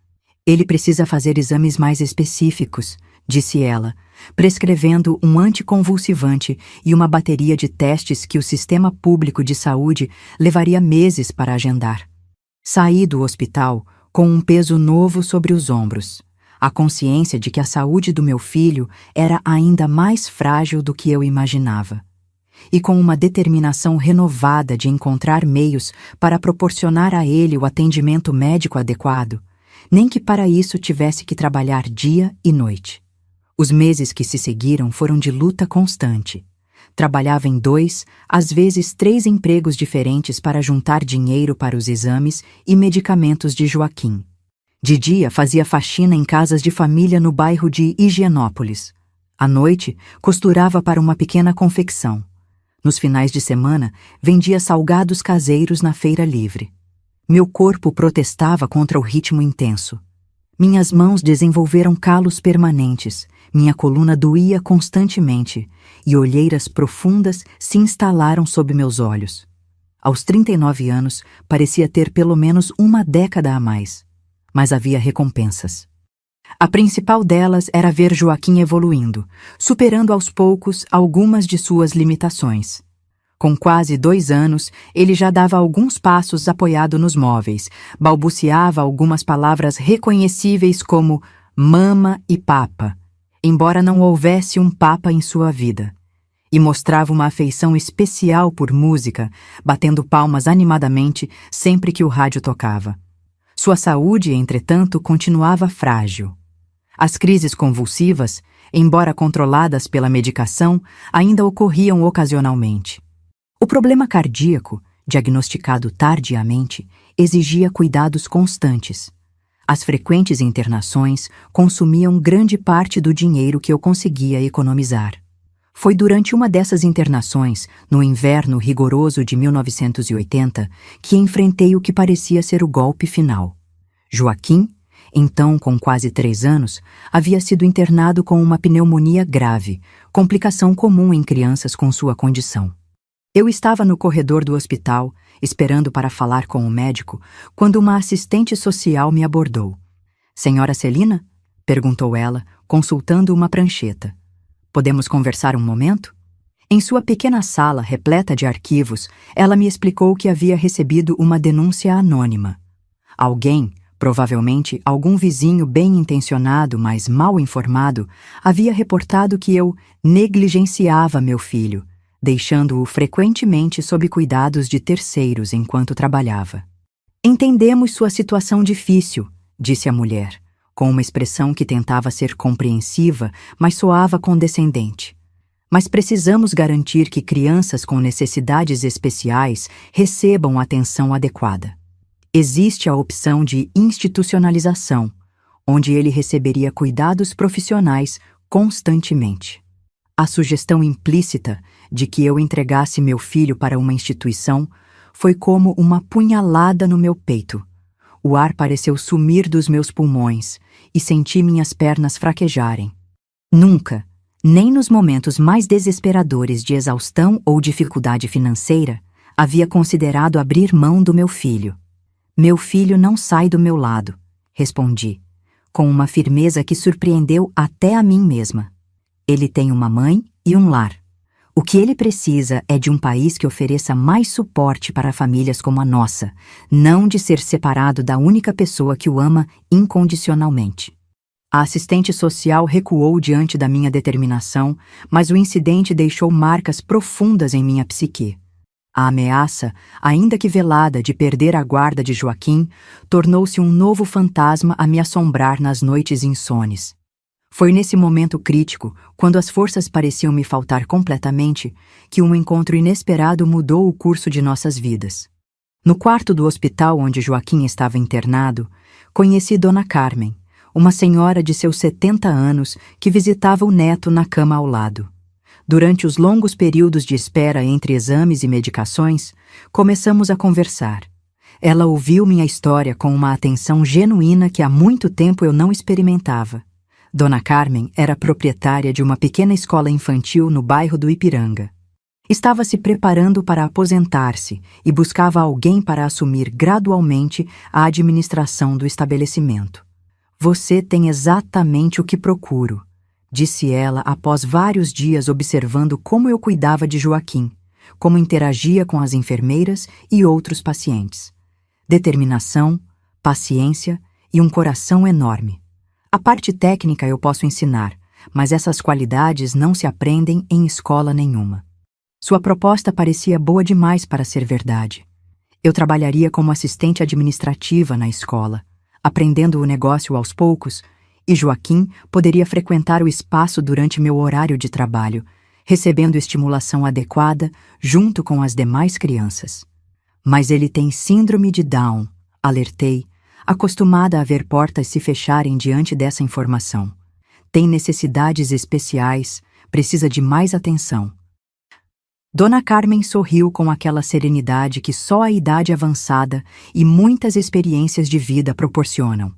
Ele precisa fazer exames mais específicos, disse ela, prescrevendo um anticonvulsivante e uma bateria de testes que o sistema público de saúde levaria meses para agendar. Saí do hospital com um peso novo sobre os ombros. A consciência de que a saúde do meu filho era ainda mais frágil do que eu imaginava. E com uma determinação renovada de encontrar meios para proporcionar a ele o atendimento médico adequado, nem que para isso tivesse que trabalhar dia e noite. Os meses que se seguiram foram de luta constante. Trabalhava em 2, às vezes 3 empregos diferentes para juntar dinheiro para os exames e medicamentos de Joaquim. De dia fazia faxina em casas de família no bairro de Higienópolis. À noite, costurava para uma pequena confecção. Nos finais de semana, vendia salgados caseiros na feira livre. Meu corpo protestava contra o ritmo intenso. Minhas mãos desenvolveram calos permanentes, minha coluna doía constantemente e olheiras profundas se instalaram sob meus olhos. Aos 39 anos, parecia ter pelo menos uma década a mais. Mas havia recompensas. A principal delas era ver Joaquim evoluindo, superando aos poucos algumas de suas limitações. Com quase 2 anos, ele já dava alguns passos apoiado nos móveis, balbuciava algumas palavras reconhecíveis como mama e papa, embora não houvesse um papa em sua vida, e mostrava uma afeição especial por música, batendo palmas animadamente sempre que o rádio tocava. Sua saúde, entretanto, continuava frágil. As crises convulsivas, embora controladas pela medicação, ainda ocorriam ocasionalmente. O problema cardíaco, diagnosticado tardiamente, exigia cuidados constantes. As frequentes internações consumiam grande parte do dinheiro que eu conseguia economizar. Foi durante uma dessas internações, no inverno rigoroso de 1980, que enfrentei o que parecia ser o golpe final. Joaquim, então com quase 3 anos, havia sido internado com uma pneumonia grave, complicação comum em crianças com sua condição. Eu estava no corredor do hospital, esperando para falar com o médico, quando uma assistente social me abordou. "Senhora Celina?" perguntou ela, consultando uma prancheta. "Podemos conversar um momento?" Em sua pequena sala repleta de arquivos, ela me explicou que havia recebido uma denúncia anônima. Alguém, provavelmente algum vizinho bem-intencionado, mas mal informado, havia reportado que eu negligenciava meu filho, deixando-o frequentemente sob cuidados de terceiros enquanto trabalhava. "Entendemos sua situação difícil", disse a mulher, com uma expressão que tentava ser compreensiva, mas soava condescendente. "Mas precisamos garantir que crianças com necessidades especiais recebam atenção adequada. Existe a opção de institucionalização, onde ele receberia cuidados profissionais constantemente. A sugestão implícita de que eu entregasse meu filho para uma instituição foi como uma punhalada no meu peito. O ar pareceu sumir dos meus pulmões e senti minhas pernas fraquejarem. Nunca, nem nos momentos mais desesperadores de exaustão ou dificuldade financeira, havia considerado abrir mão do meu filho. "Meu filho não sai do meu lado", respondi, com uma firmeza que surpreendeu até a mim mesma. "Ele tem uma mãe e um lar. O que ele precisa é de um país que ofereça mais suporte para famílias como a nossa, não de ser separado da única pessoa que o ama incondicionalmente." A assistente social recuou diante da minha determinação, mas o incidente deixou marcas profundas em minha psique. A ameaça, ainda que velada, de perder a guarda de Joaquim, tornou-se um novo fantasma a me assombrar nas noites insones. Foi nesse momento crítico, quando as forças pareciam me faltar completamente, que um encontro inesperado mudou o curso de nossas vidas. No quarto do hospital onde Joaquim estava internado, conheci Dona Carmen, uma senhora de seus 70 anos que visitava o neto na cama ao lado. Durante os longos períodos de espera entre exames e medicações, começamos a conversar. Ela ouviu minha história com uma atenção genuína que há muito tempo eu não experimentava. Dona Carmen era proprietária de uma pequena escola infantil no bairro do Ipiranga. Estava se preparando para aposentar-se e buscava alguém para assumir gradualmente a administração do estabelecimento. "Você tem exatamente o que procuro", disse ela após vários dias observando como eu cuidava de Joaquim, como interagia com as enfermeiras e outros pacientes. Determinação, paciência e um coração enorme. A parte técnica eu posso ensinar, mas essas qualidades não se aprendem em escola nenhuma. Sua proposta parecia boa demais para ser verdade. Eu trabalharia como assistente administrativa na escola, aprendendo o negócio aos poucos, e Joaquim poderia frequentar o espaço durante meu horário de trabalho, recebendo estimulação adequada junto com as demais crianças. Mas ele tem síndrome de Down, alertei, acostumada a ver portas se fecharem diante dessa informação. Tem necessidades especiais, precisa de mais atenção. Dona Carmen sorriu com aquela serenidade que só a idade avançada e muitas experiências de vida proporcionam.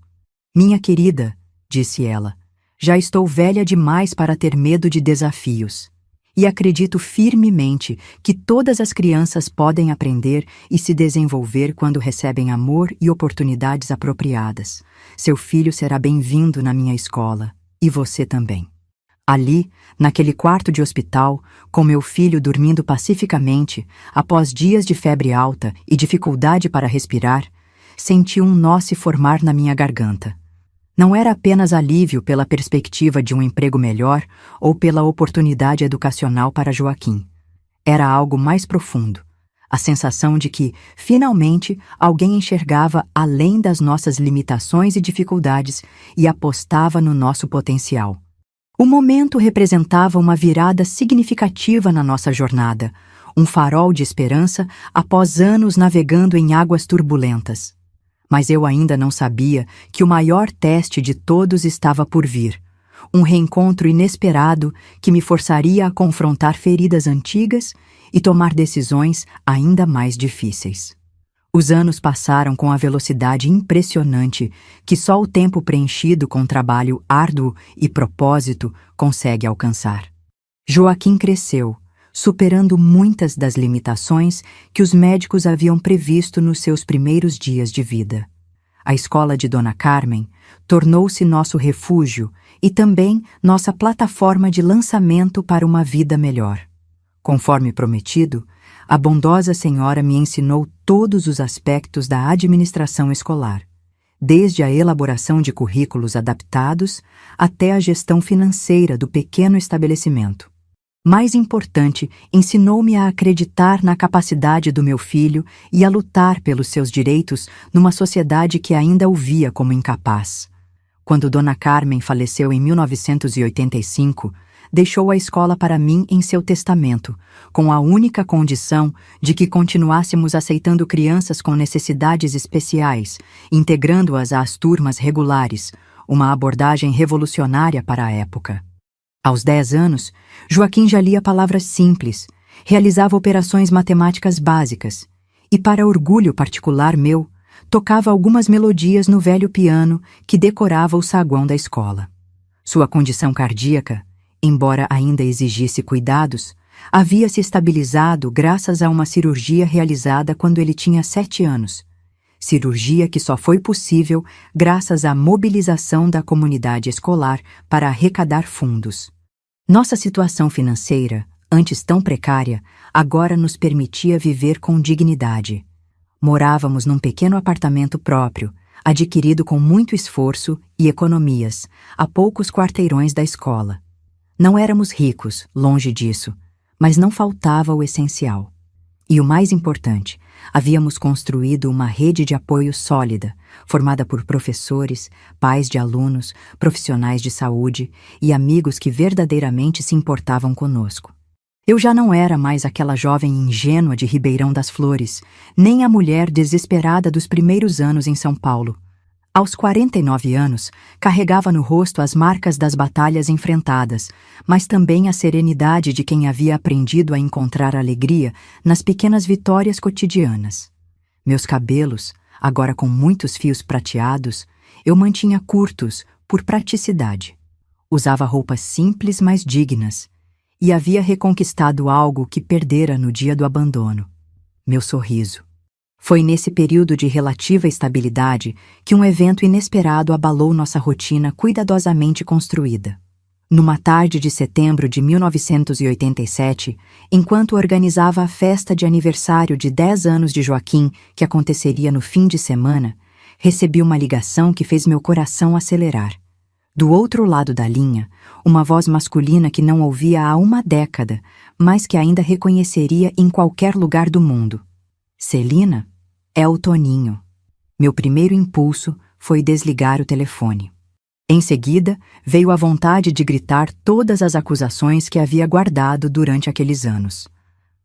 Minha querida, disse ela, já estou velha demais para ter medo de desafios. E acredito firmemente que todas as crianças podem aprender e se desenvolver quando recebem amor e oportunidades apropriadas. Seu filho será bem-vindo na minha escola, e você também. Ali, naquele quarto de hospital, com meu filho dormindo pacificamente, após dias de febre alta e dificuldade para respirar, senti um nó se formar na minha garganta. Não era apenas alívio pela perspectiva de um emprego melhor ou pela oportunidade educacional para Joaquim. Era algo mais profundo. A sensação de que, finalmente, alguém enxergava além das nossas limitações e dificuldades e apostava no nosso potencial. O momento representava uma virada significativa na nossa jornada, um farol de esperança após anos navegando em águas turbulentas. Mas eu ainda não sabia que o maior teste de todos estava por vir, um reencontro inesperado que me forçaria a confrontar feridas antigas e tomar decisões ainda mais difíceis. Os anos passaram com a velocidade impressionante que só o tempo preenchido com trabalho árduo e propósito consegue alcançar. Joaquim cresceu, superando muitas das limitações que os médicos haviam previsto nos seus primeiros dias de vida. A escola de Dona Carmen tornou-se nosso refúgio e também nossa plataforma de lançamento para uma vida melhor. Conforme prometido, a bondosa senhora me ensinou todos os aspectos da administração escolar, desde a elaboração de currículos adaptados até a gestão financeira do pequeno estabelecimento. Mais importante, ensinou-me a acreditar na capacidade do meu filho e a lutar pelos seus direitos numa sociedade que ainda o via como incapaz. Quando Dona Carmen faleceu em 1985, deixou a escola para mim em seu testamento, com a única condição de que continuássemos aceitando crianças com necessidades especiais, integrando-as às turmas regulares, uma abordagem revolucionária para a época. Aos 10 anos, Joaquim já lia palavras simples, realizava operações matemáticas básicas e, para orgulho particular meu, tocava algumas melodias no velho piano que decorava o saguão da escola. Sua condição cardíaca, embora ainda exigisse cuidados, havia se estabilizado graças a uma cirurgia realizada quando ele tinha 7 anos. Cirurgia que só foi possível graças à mobilização da comunidade escolar para arrecadar fundos. Nossa situação financeira, antes tão precária, agora nos permitia viver com dignidade. Morávamos num pequeno apartamento próprio, adquirido com muito esforço e economias, a poucos quarteirões da escola. Não éramos ricos, longe disso, mas não faltava o essencial. E o mais importante, havíamos construído uma rede de apoio sólida, formada por professores, pais de alunos, profissionais de saúde e amigos que verdadeiramente se importavam conosco. Eu já não era mais aquela jovem ingênua de Ribeirão das Flores, nem a mulher desesperada dos primeiros anos em São Paulo. Aos 49 anos, carregava no rosto as marcas das batalhas enfrentadas, mas também a serenidade de quem havia aprendido a encontrar alegria nas pequenas vitórias cotidianas. Meus cabelos, agora com muitos fios prateados, eu mantinha curtos por praticidade. Usava roupas simples, mas dignas, e havia reconquistado algo que perdera no dia do abandono: meu sorriso. Foi nesse período de relativa estabilidade que um evento inesperado abalou nossa rotina cuidadosamente construída. Numa tarde de setembro de 1987, enquanto organizava a festa de aniversário de 10 anos de Joaquim, que aconteceria no fim de semana, recebi uma ligação que fez meu coração acelerar. Do outro lado da linha, uma voz masculina que não ouvia há uma década, mas que ainda reconheceria em qualquer lugar do mundo. Celina, é o Toninho. Meu primeiro impulso foi desligar o telefone. Em seguida, veio a vontade de gritar todas as acusações que havia guardado durante aqueles anos.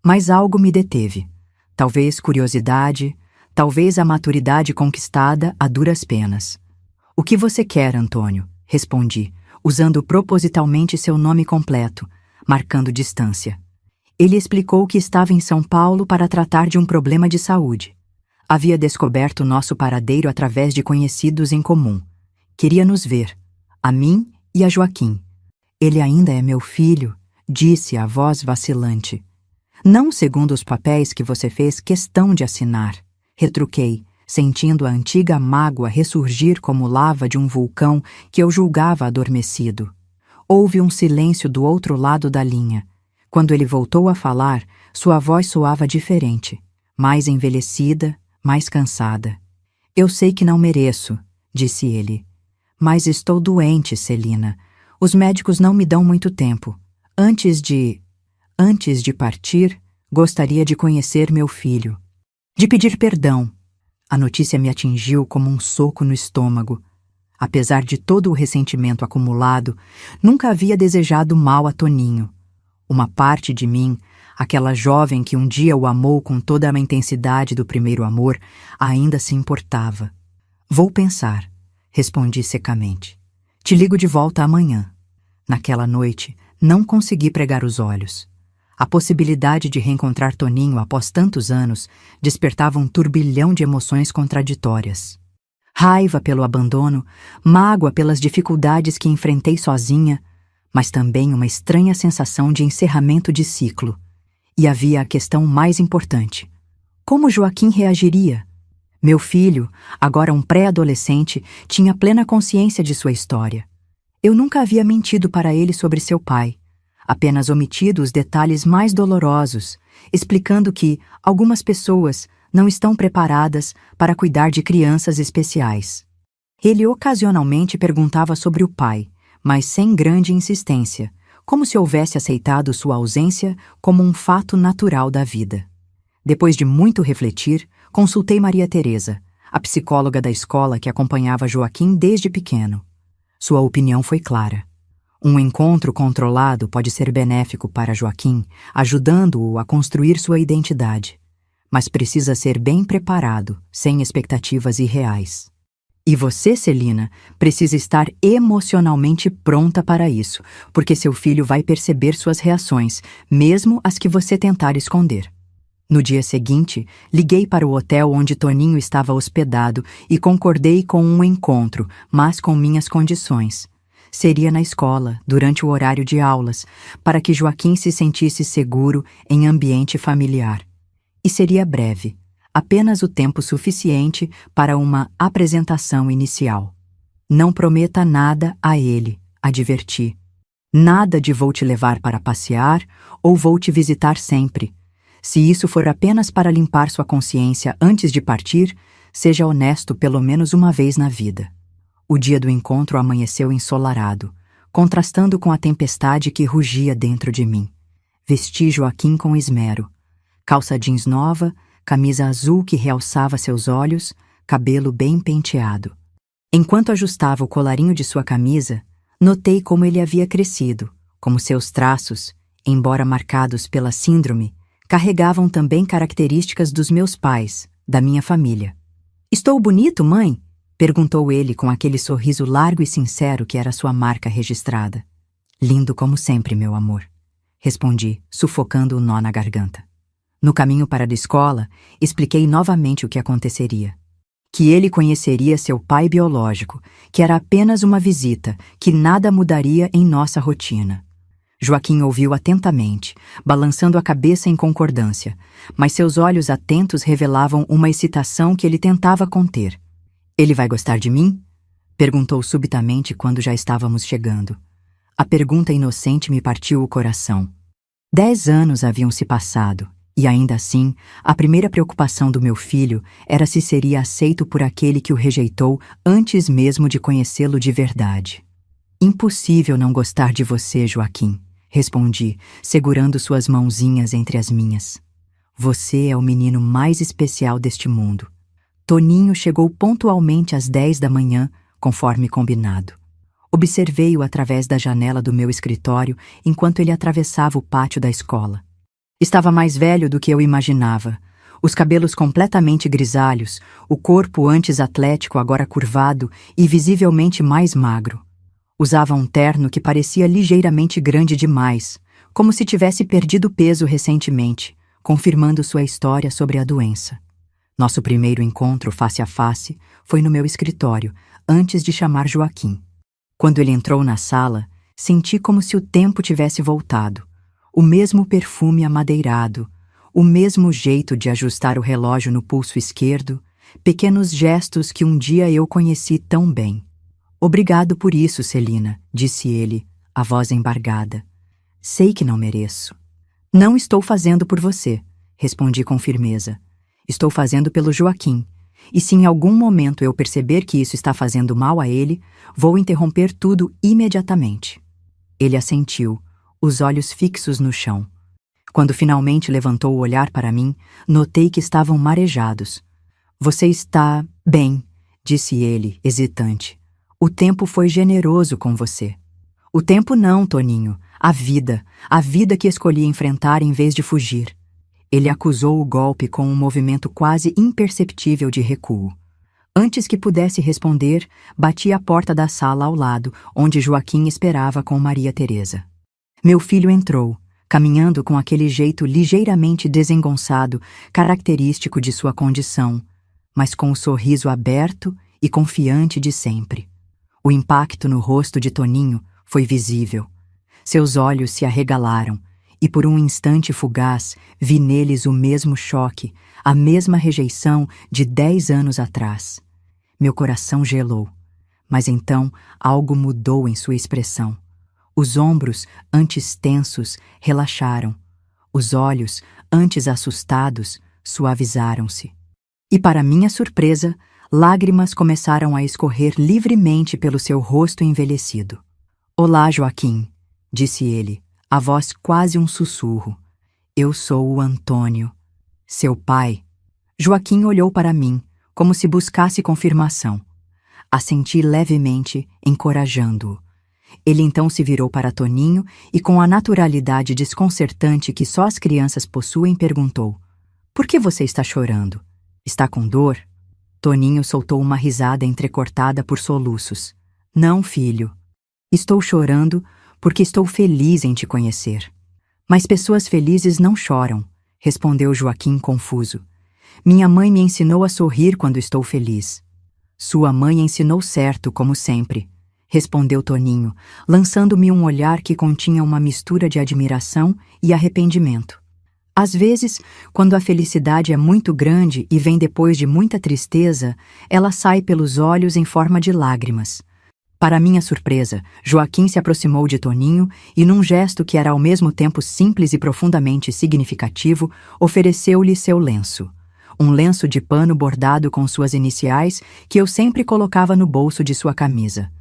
Mas algo me deteve. Talvez curiosidade, talvez a maturidade conquistada a duras penas. "O que você quer, Antônio?" respondi, usando propositalmente seu nome completo, marcando distância. Ele explicou que estava em São Paulo para tratar de um problema de saúde. Havia descoberto nosso paradeiro através de conhecidos em comum. Queria nos ver, a mim e a Joaquim. "Ele ainda é meu filho", disse a voz vacilante. "Não segundo os papéis que você fez questão de assinar", retruquei, sentindo a antiga mágoa ressurgir como lava de um vulcão que eu julgava adormecido. Houve um silêncio do outro lado da linha. Quando ele voltou a falar, sua voz soava diferente, mais envelhecida, mais cansada. "Eu sei que não mereço", disse ele. "Mas estou doente, Celina. Os médicos não me dão muito tempo. Antes de partir, gostaria de conhecer meu filho. De pedir perdão." A notícia me atingiu como um soco no estômago. Apesar de todo o ressentimento acumulado, nunca havia desejado mal a Toninho. Uma parte de mim, aquela jovem que um dia o amou com toda a intensidade do primeiro amor, ainda se importava. "Vou pensar", respondi secamente. "Te ligo de volta amanhã." Naquela noite, não consegui pregar os olhos. A possibilidade de reencontrar Toninho após tantos anos despertava um turbilhão de emoções contraditórias. Raiva pelo abandono, mágoa pelas dificuldades que enfrentei sozinha, mas também uma estranha sensação de encerramento de ciclo. E havia a questão mais importante. Como Joaquim reagiria? Meu filho, agora um pré-adolescente, tinha plena consciência de sua história. Eu nunca havia mentido para ele sobre seu pai, apenas omitido os detalhes mais dolorosos, explicando que algumas pessoas não estão preparadas para cuidar de crianças especiais. Ele ocasionalmente perguntava sobre o pai, mas sem grande insistência, como se houvesse aceitado sua ausência como um fato natural da vida. Depois de muito refletir, consultei Maria Teresa, a psicóloga da escola que acompanhava Joaquim desde pequeno. Sua opinião foi clara. Um encontro controlado pode ser benéfico para Joaquim, ajudando-o a construir sua identidade, mas precisa ser bem preparado, sem expectativas irreais. E você, Celina, precisa estar emocionalmente pronta para isso, porque seu filho vai perceber suas reações, mesmo as que você tentar esconder. No dia seguinte, liguei para o hotel onde Toninho estava hospedado e concordei com um encontro, mas com minhas condições. Seria na escola, durante o horário de aulas, para que Joaquim se sentisse seguro em ambiente familiar. E seria breve, apenas o tempo suficiente para uma apresentação inicial. "Não prometa nada a ele", adverti. "Nada de vou te levar para passear ou vou te visitar sempre. Se isso for apenas para limpar sua consciência antes de partir, seja honesto pelo menos uma vez na vida." O dia do encontro amanheceu ensolarado, contrastando com a tempestade que rugia dentro de mim. Vesti Joaquim com esmero. Calça jeans nova, camisa azul que realçava seus olhos, cabelo bem penteado. Enquanto ajustava o colarinho de sua camisa, notei como ele havia crescido, como seus traços, embora marcados pela síndrome, carregavam também características dos meus pais, da minha família. "Estou bonito, mãe?" perguntou ele com aquele sorriso largo e sincero que era sua marca registrada. "Lindo como sempre, meu amor", respondi, sufocando o nó na garganta. No caminho para a escola, expliquei novamente o que aconteceria. Que ele conheceria seu pai biológico, que era apenas uma visita, que nada mudaria em nossa rotina. Joaquim ouviu atentamente, balançando a cabeça em concordância, mas seus olhos atentos revelavam uma excitação que ele tentava conter. "Ele vai gostar de mim?" perguntou subitamente quando já estávamos chegando. A pergunta inocente me partiu o coração. 10 anos haviam se passado, e ainda assim, a primeira preocupação do meu filho era se seria aceito por aquele que o rejeitou antes mesmo de conhecê-lo de verdade. Impossível não gostar de você, Joaquim, respondi, segurando suas mãozinhas entre as minhas. Você é o menino mais especial deste mundo. Toninho chegou pontualmente às 10 da manhã, conforme combinado. Observei-o através da janela do meu escritório enquanto ele atravessava o pátio da escola. Estava mais velho do que eu imaginava. Os cabelos completamente grisalhos, o corpo antes atlético agora curvado e visivelmente mais magro. Usava um terno que parecia ligeiramente grande demais, como se tivesse perdido peso recentemente, confirmando sua história sobre a doença. Nosso primeiro encontro face a face foi no meu escritório, antes de chamar Joaquim. Quando ele entrou na sala, senti como se o tempo tivesse voltado. O mesmo perfume amadeirado, o mesmo jeito de ajustar o relógio no pulso esquerdo, pequenos gestos que um dia eu conheci tão bem. Obrigado por isso, Celina, disse ele, a voz embargada. Sei que não mereço. Não estou fazendo por você, respondi com firmeza. Estou fazendo pelo Joaquim. E se em algum momento eu perceber que isso está fazendo mal a ele, vou interromper tudo imediatamente. Ele assentiu, os olhos fixos no chão. Quando finalmente levantou o olhar para mim, notei que estavam marejados. Você está bem, disse ele, hesitante. O tempo foi generoso com você. O tempo não, Toninho. A vida que escolhi enfrentar em vez de fugir. Ele acusou o golpe com um movimento quase imperceptível de recuo. Antes que pudesse responder, bati à porta da sala ao lado, onde Joaquim esperava com Maria Teresa. Meu filho entrou, caminhando com aquele jeito ligeiramente desengonçado, característico de sua condição, mas com o sorriso aberto e confiante de sempre. O impacto no rosto de Toninho foi visível. Seus olhos se arregalaram, e por um instante fugaz vi neles o mesmo choque, a mesma rejeição de 10 anos atrás. Meu coração gelou, mas então algo mudou em sua expressão. Os ombros, antes tensos, relaxaram. Os olhos, antes assustados, suavizaram-se. E para minha surpresa, lágrimas começaram a escorrer livremente pelo seu rosto envelhecido. Olá, Joaquim, disse ele, a voz quase um sussurro. Eu sou o Antônio. Seu pai? Joaquim olhou para mim, como se buscasse confirmação. Assenti levemente, encorajando-o. Ele então se virou para Toninho e, com a naturalidade desconcertante que só as crianças possuem, perguntou: Por que você está chorando? Está com dor? Toninho soltou uma risada entrecortada por soluços. Não, filho. Estou chorando porque estou feliz em te conhecer. Mas pessoas felizes não choram, respondeu Joaquim confuso. Minha mãe me ensinou a sorrir quando estou feliz. Sua mãe ensinou certo, como sempre, respondeu Toninho, lançando-me um olhar que continha uma mistura de admiração e arrependimento. Às vezes, quando a felicidade é muito grande e vem depois de muita tristeza, ela sai pelos olhos em forma de lágrimas. Para minha surpresa, Joaquim se aproximou de Toninho e, num gesto que era ao mesmo tempo simples e profundamente significativo, ofereceu-lhe seu lenço. Um lenço de pano bordado com suas iniciais que eu sempre colocava no bolso de sua camisa.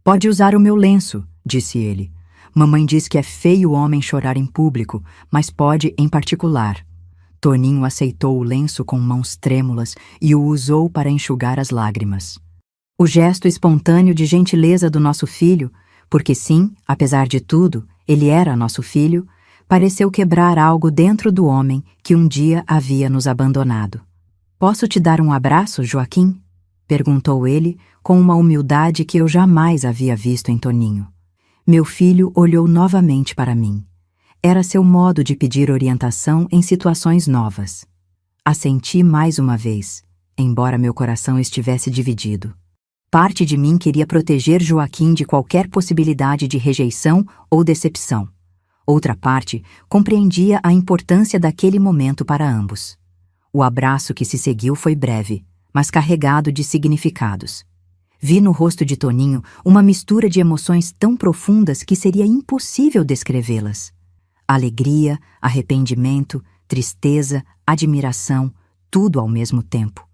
Pode usar o meu lenço, disse ele. Mamãe diz que é feio o homem chorar em público, mas pode em particular. Toninho aceitou o lenço com mãos trêmulas e o usou para enxugar as lágrimas. O gesto espontâneo de gentileza do nosso filho, porque sim, apesar de tudo, ele era nosso filho, pareceu quebrar algo dentro do homem que um dia havia nos abandonado. Posso te dar um abraço, Joaquim? Perguntou ele com uma humildade que eu jamais havia visto em Toninho. Meu filho olhou novamente para mim. Era seu modo de pedir orientação em situações novas. Assenti mais uma vez, embora meu coração estivesse dividido. Parte de mim queria proteger Joaquim de qualquer possibilidade de rejeição ou decepção. Outra parte compreendia a importância daquele momento para ambos. O abraço que se seguiu foi breve, mas carregado de significados. Vi no rosto de Toninho uma mistura de emoções tão profundas que seria impossível descrevê-las. Alegria, arrependimento, tristeza, admiração, tudo ao mesmo tempo.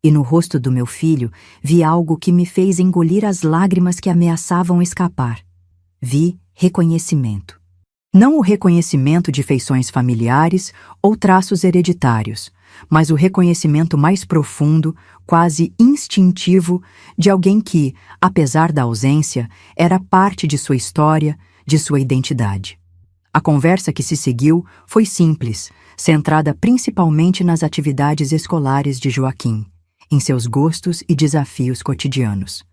E no rosto do meu filho vi algo que me fez engolir as lágrimas que ameaçavam escapar. Vi reconhecimento. Não o reconhecimento de feições familiares ou traços hereditários, mas o reconhecimento mais profundo, quase instintivo, de alguém que, apesar da ausência, era parte de sua história, de sua identidade. A conversa que se seguiu foi simples, centrada principalmente nas atividades escolares de Joaquim, em seus gostos e desafios cotidianos.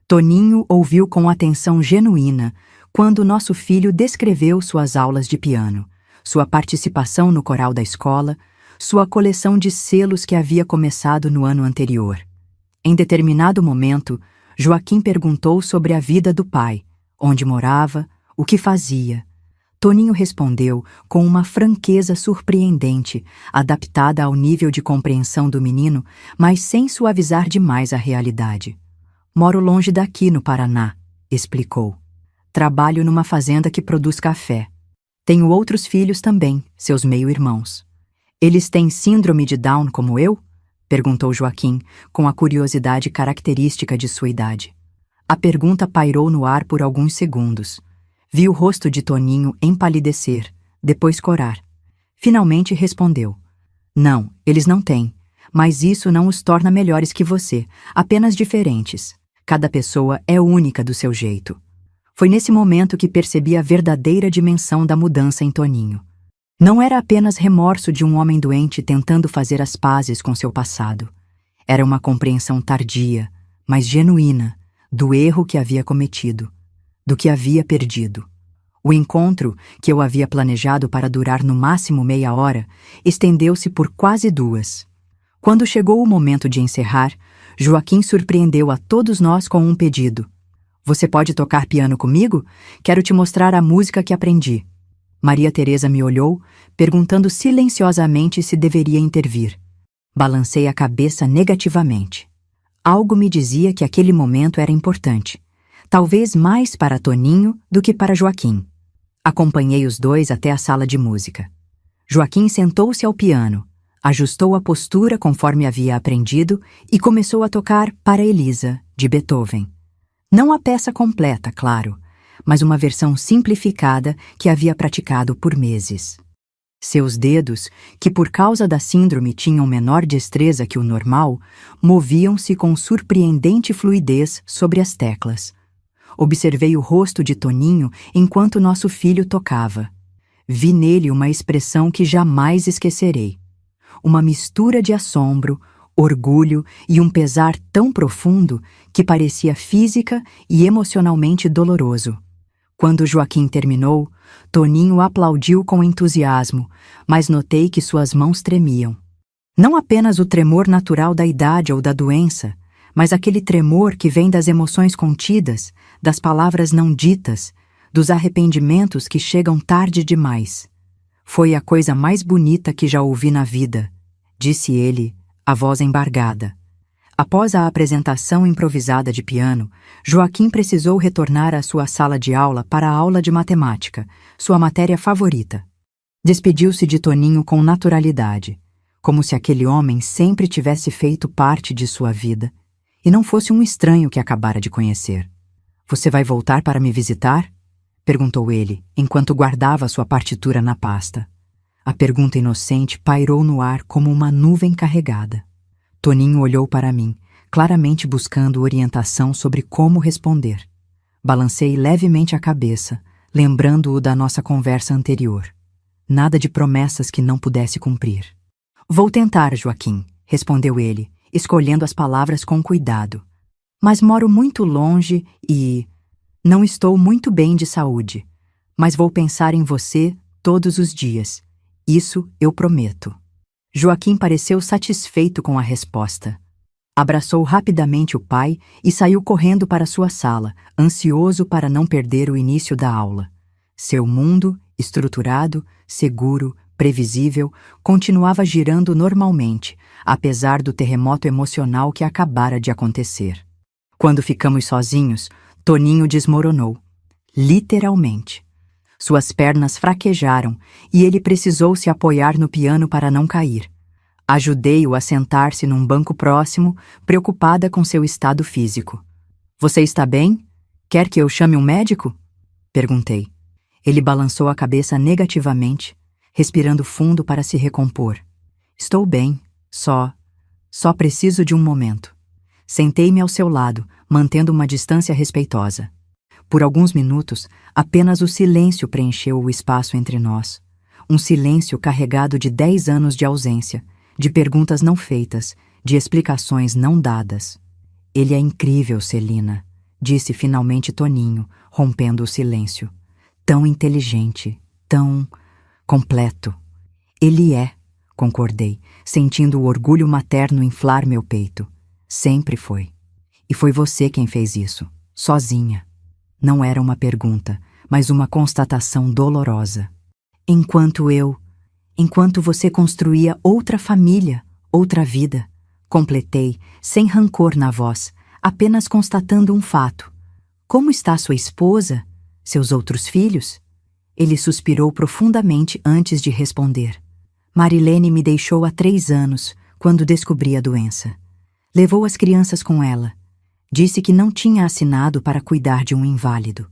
Toninho ouviu com atenção genuína quando nosso filho descreveu suas aulas de piano, sua participação no coral da escola, sua coleção de selos que havia começado no ano anterior. Em determinado momento, Joaquim perguntou sobre a vida do pai, onde morava, o que fazia. Toninho respondeu com uma franqueza surpreendente, adaptada ao nível de compreensão do menino, mas sem suavizar demais a realidade. Moro longe daqui, no Paraná, explicou. Trabalho numa fazenda que produz café. Tenho outros filhos também, seus meio-irmãos. Eles têm síndrome de Down como eu? Perguntou Joaquim, com a curiosidade característica de sua idade. A pergunta pairou no ar por alguns segundos. Vi o rosto de Toninho empalidecer, depois corar. Finalmente respondeu. Não, eles não têm. Mas isso não os torna melhores que você, apenas diferentes. Cada pessoa é única do seu jeito. Foi nesse momento que percebi a verdadeira dimensão da mudança em Toninho. Não era apenas remorso de um homem doente tentando fazer as pazes com seu passado. Era uma compreensão tardia, mas genuína, do erro que havia cometido, do que havia perdido. O encontro, que eu havia planejado para durar no máximo meia hora, estendeu-se por quase 2. Quando chegou o momento de encerrar, Joaquim surpreendeu a todos nós com um pedido. Você pode tocar piano comigo? Quero te mostrar a música que aprendi. Maria Teresa me olhou, perguntando silenciosamente se deveria intervir. Balancei a cabeça negativamente. Algo me dizia que aquele momento era importante, talvez mais para Toninho do que para Joaquim. Acompanhei os dois até a sala de música. Joaquim sentou-se ao piano, ajustou a postura conforme havia aprendido e começou a tocar Para Elisa, de Beethoven. Não a peça completa, claro, mas uma versão simplificada que havia praticado por meses. Seus dedos, que por causa da síndrome tinham menor destreza que o normal, moviam-se com surpreendente fluidez sobre as teclas. Observei o rosto de Toninho enquanto nosso filho tocava. Vi nele uma expressão que jamais esquecerei. Uma mistura de assombro, orgulho e um pesar tão profundo que parecia física e emocionalmente doloroso. Quando Joaquim terminou, Toninho aplaudiu com entusiasmo, mas notei que suas mãos tremiam. Não apenas o tremor natural da idade ou da doença, mas aquele tremor que vem das emoções contidas, das palavras não ditas, dos arrependimentos que chegam tarde demais. Foi a coisa mais bonita que já ouvi na vida, disse ele, a voz embargada. Após a apresentação improvisada de piano, Joaquim precisou retornar à sua sala de aula para a aula de matemática, sua matéria favorita. Despediu-se de Toninho com naturalidade, como se aquele homem sempre tivesse feito parte de sua vida e não fosse um estranho que acabara de conhecer. Você vai voltar para me visitar? Perguntou ele, enquanto guardava sua partitura na pasta. A pergunta inocente pairou no ar como uma nuvem carregada. Toninho olhou para mim, claramente buscando orientação sobre como responder. Balancei levemente a cabeça, lembrando-o da nossa conversa anterior. Nada de promessas que não pudesse cumprir. Vou tentar, Joaquim, respondeu ele, escolhendo as palavras com cuidado. Mas moro muito longe e não estou muito bem de saúde. Mas vou pensar em você todos os dias. Isso eu prometo. Joaquim pareceu satisfeito com a resposta. Abraçou rapidamente o pai e saiu correndo para sua sala, ansioso para não perder o início da aula. Seu mundo, estruturado, seguro, previsível, continuava girando normalmente, apesar do terremoto emocional que acabara de acontecer. Quando ficamos sozinhos, Toninho desmoronou. Literalmente. Suas pernas fraquejaram e ele precisou se apoiar no piano para não cair. Ajudei-o a sentar-se num banco próximo, preocupada com seu estado físico. Você está bem? Quer que eu chame um médico? Perguntei. Ele balançou a cabeça negativamente, respirando fundo para se recompor. Estou bem, só preciso de um momento. Sentei-me ao seu lado, mantendo uma distância respeitosa. Por alguns minutos, apenas o silêncio preencheu o espaço entre nós. Um silêncio carregado de 10 anos de ausência, de perguntas não feitas, de explicações não dadas. Ele é incrível, Celina, disse finalmente Toninho, rompendo o silêncio. Tão inteligente, tão completo. Ele é, concordei, sentindo o orgulho materno inflar meu peito. Sempre foi. E foi você quem fez isso, sozinha. Não era uma pergunta, mas uma constatação dolorosa. Enquanto você construía outra família, outra vida, completei, sem rancor na voz, apenas constatando um fato. Como está sua esposa? Seus outros filhos? Ele suspirou profundamente antes de responder. Marilene me deixou há 3 anos, quando descobri a doença. Levou as crianças com ela. Disse que não tinha assinado para cuidar de um inválido.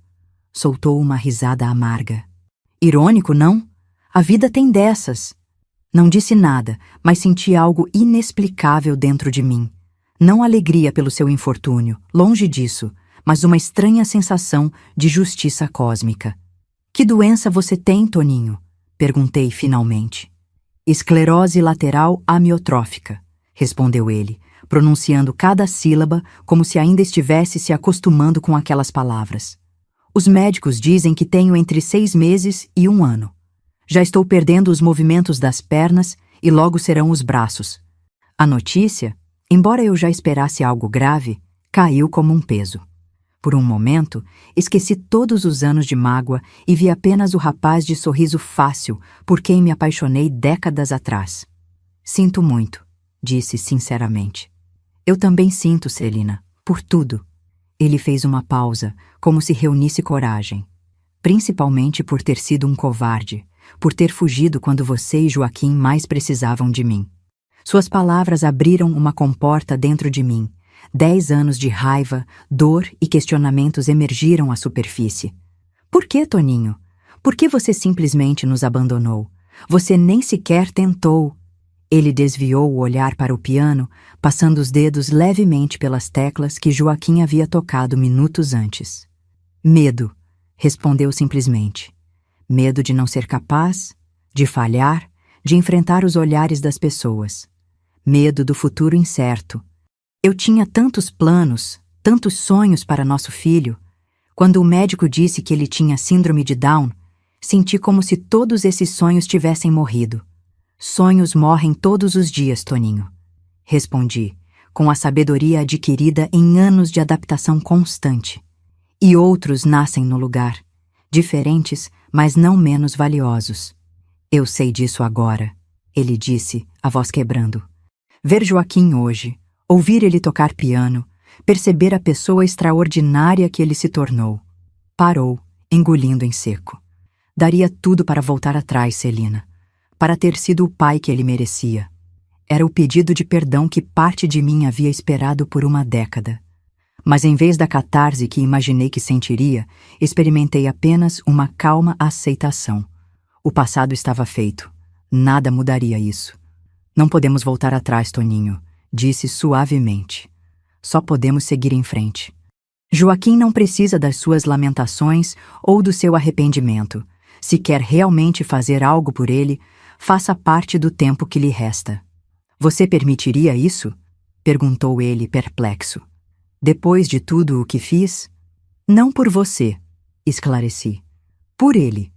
Soltou uma risada amarga. Irônico, não? A vida tem dessas. Não disse nada, mas senti algo inexplicável dentro de mim. Não alegria pelo seu infortúnio, longe disso, mas uma estranha sensação de justiça cósmica. Que doença você tem, Toninho? Perguntei finalmente. Esclerose lateral amiotrófica, respondeu ele, pronunciando cada sílaba como se ainda estivesse se acostumando com aquelas palavras. Os médicos dizem que tenho entre 6 meses e 1 ano. Já estou perdendo os movimentos das pernas e logo serão os braços. A notícia, embora eu já esperasse algo grave, caiu como um peso. Por um momento, esqueci todos os anos de mágoa e vi apenas o rapaz de sorriso fácil por quem me apaixonei décadas atrás. Sinto muito, disse sinceramente. Eu também sinto, Celina, por tudo. Ele fez uma pausa, como se reunisse coragem. Principalmente por ter sido um covarde, por ter fugido quando você e Joaquim mais precisavam de mim. Suas palavras abriram uma comporta dentro de mim. 10 anos de raiva, dor e questionamentos emergiram à superfície. Por que, Toninho? Por que você simplesmente nos abandonou? Você nem sequer tentou. Ele desviou o olhar para o piano, passando os dedos levemente pelas teclas que Joaquim havia tocado minutos antes. Medo, respondeu simplesmente. Medo de não ser capaz, de falhar, de enfrentar os olhares das pessoas. Medo do futuro incerto. Eu tinha tantos planos, tantos sonhos para nosso filho. Quando o médico disse que ele tinha síndrome de Down, senti como se todos esses sonhos tivessem morrido. Sonhos morrem todos os dias, Toninho. Respondi, com a sabedoria adquirida em anos de adaptação constante. E outros nascem no lugar, diferentes, mas não menos valiosos. Eu sei disso agora, ele disse, a voz quebrando. Ver Joaquim hoje, ouvir ele tocar piano, perceber a pessoa extraordinária que ele se tornou. Parou, engolindo em seco. Daria tudo para voltar atrás, Celina, para ter sido o pai que ele merecia. Era o pedido de perdão que parte de mim havia esperado por uma década. Mas em vez da catarse que imaginei que sentiria, experimentei apenas uma calma aceitação. O passado estava feito. Nada mudaria isso. Não podemos voltar atrás, Toninho, disse suavemente. Só podemos seguir em frente. Joaquim não precisa das suas lamentações ou do seu arrependimento. Se quer realmente fazer algo por ele, faça parte do tempo que lhe resta. Você permitiria isso? Perguntou ele, perplexo. Depois de tudo o que fiz? Não por você, esclareci. Por ele.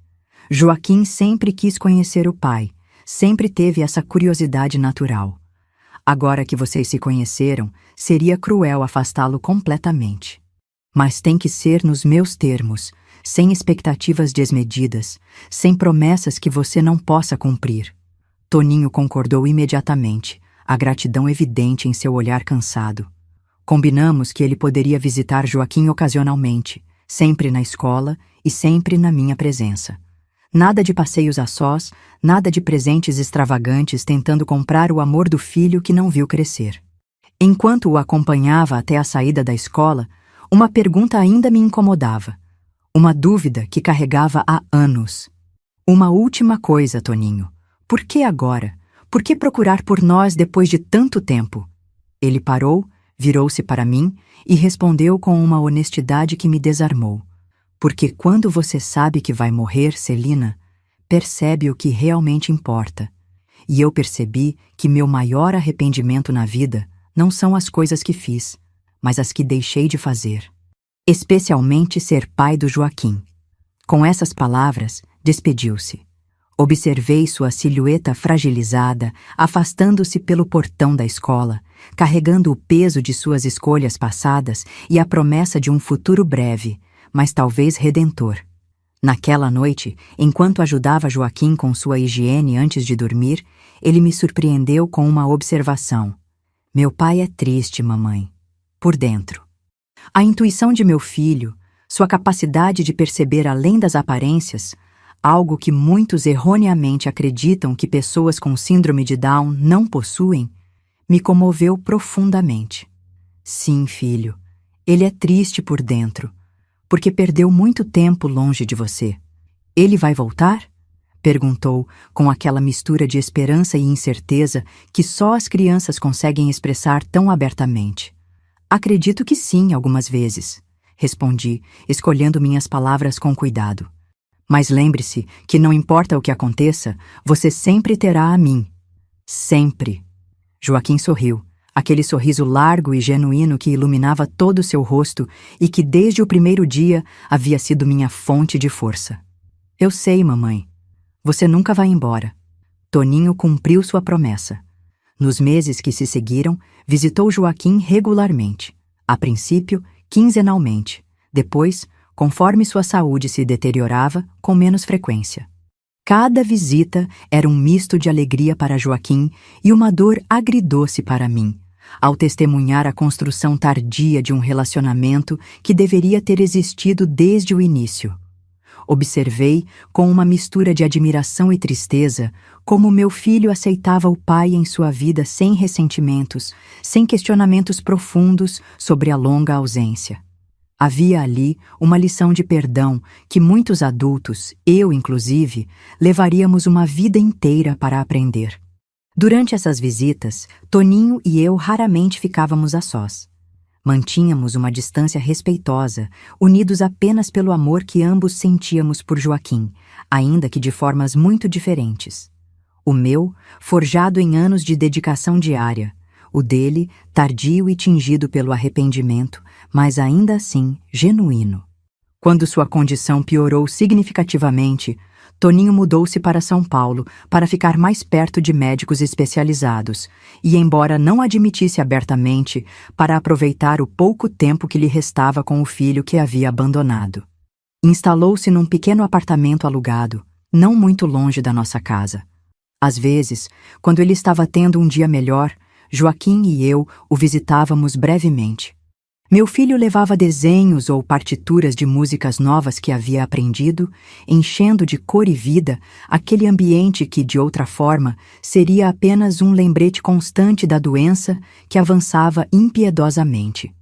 Joaquim sempre quis conhecer o pai, sempre teve essa curiosidade natural. Agora que vocês se conheceram, seria cruel afastá-lo completamente. Mas tem que ser nos meus termos, sem expectativas desmedidas, sem promessas que você não possa cumprir. Toninho concordou imediatamente, a gratidão evidente em seu olhar cansado. Combinamos que ele poderia visitar Joaquim ocasionalmente, sempre na escola e sempre na minha presença. Nada de passeios a sós, nada de presentes extravagantes tentando comprar o amor do filho que não viu crescer. Enquanto o acompanhava até a saída da escola, uma pergunta ainda me incomodava. Uma dúvida que carregava há anos. Uma última coisa, Toninho. Por que agora? Por que procurar por nós depois de tanto tempo? Ele parou, virou-se para mim e respondeu com uma honestidade que me desarmou. Porque quando você sabe que vai morrer, Celina, percebe o que realmente importa. E eu percebi que meu maior arrependimento na vida não são as coisas que fiz, mas as que deixei de fazer. Especialmente ser pai do Joaquim. Com essas palavras, despediu-se. Observei sua silhueta fragilizada, afastando-se pelo portão da escola, carregando o peso de suas escolhas passadas e a promessa de um futuro breve, mas talvez redentor. Naquela noite, enquanto ajudava Joaquim com sua higiene antes de dormir, ele me surpreendeu com uma observação. Meu pai é triste, mamãe. Por dentro. A intuição de meu filho, sua capacidade de perceber além das aparências, algo que muitos erroneamente acreditam que pessoas com síndrome de Down não possuem, me comoveu profundamente. Sim, filho, ele é triste por dentro, porque perdeu muito tempo longe de você. Ele vai voltar? Perguntou, com aquela mistura de esperança e incerteza que só as crianças conseguem expressar tão abertamente. Acredito que sim, algumas vezes, respondi, escolhendo minhas palavras com cuidado. Mas lembre-se que não importa o que aconteça, você sempre terá a mim. Sempre. Joaquim sorriu, aquele sorriso largo e genuíno que iluminava todo o seu rosto e que desde o primeiro dia havia sido minha fonte de força. Eu sei, mamãe. Você nunca vai embora. Toninho cumpriu sua promessa. Nos meses que se seguiram, visitou Joaquim regularmente. A princípio, quinzenalmente. Depois, conforme sua saúde se deteriorava, com menos frequência. Cada visita era um misto de alegria para Joaquim e uma dor agridoce para mim, ao testemunhar a construção tardia de um relacionamento que deveria ter existido desde o início. Observei, com uma mistura de admiração e tristeza, como meu filho aceitava o pai em sua vida sem ressentimentos, sem questionamentos profundos sobre a longa ausência. Havia ali uma lição de perdão que muitos adultos, eu inclusive, levaríamos uma vida inteira para aprender. Durante essas visitas, Toninho e eu raramente ficávamos a sós. Mantínhamos uma distância respeitosa, unidos apenas pelo amor que ambos sentíamos por Joaquim, ainda que de formas muito diferentes. O meu, forjado em anos de dedicação diária, o dele, tardio e tingido pelo arrependimento, mas ainda assim genuíno. Quando sua condição piorou significativamente, Toninho mudou-se para São Paulo para ficar mais perto de médicos especializados e, embora não admitisse abertamente, para aproveitar o pouco tempo que lhe restava com o filho que havia abandonado. Instalou-se num pequeno apartamento alugado, não muito longe da nossa casa. Às vezes, quando ele estava tendo um dia melhor, Joaquim e eu o visitávamos brevemente. Meu filho levava desenhos ou partituras de músicas novas que havia aprendido, enchendo de cor e vida aquele ambiente que, de outra forma, seria apenas um lembrete constante da doença que avançava impiedosamente.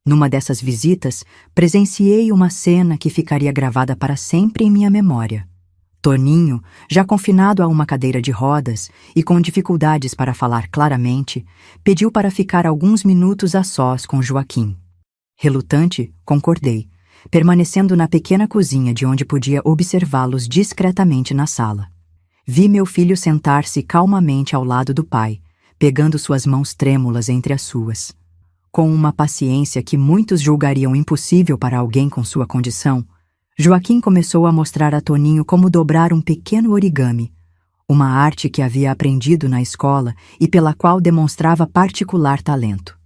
Numa dessas visitas, presenciei uma cena que ficaria gravada para sempre em minha memória. Toninho, já confinado a uma cadeira de rodas e com dificuldades para falar claramente, pediu para ficar alguns minutos a sós com Joaquim. Relutante, concordei, permanecendo na pequena cozinha de onde podia observá-los discretamente na sala. Vi meu filho sentar-se calmamente ao lado do pai, pegando suas mãos trêmulas entre as suas. Com uma paciência que muitos julgariam impossível para alguém com sua condição, Joaquim começou a mostrar a Toninho como dobrar um pequeno origami, uma arte que havia aprendido na escola e pela qual demonstrava particular talento.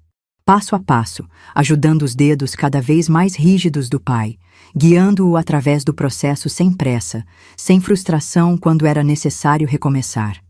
Passo a passo, ajudando os dedos cada vez mais rígidos do pai, guiando-o através do processo sem pressa, sem frustração quando era necessário recomeçar.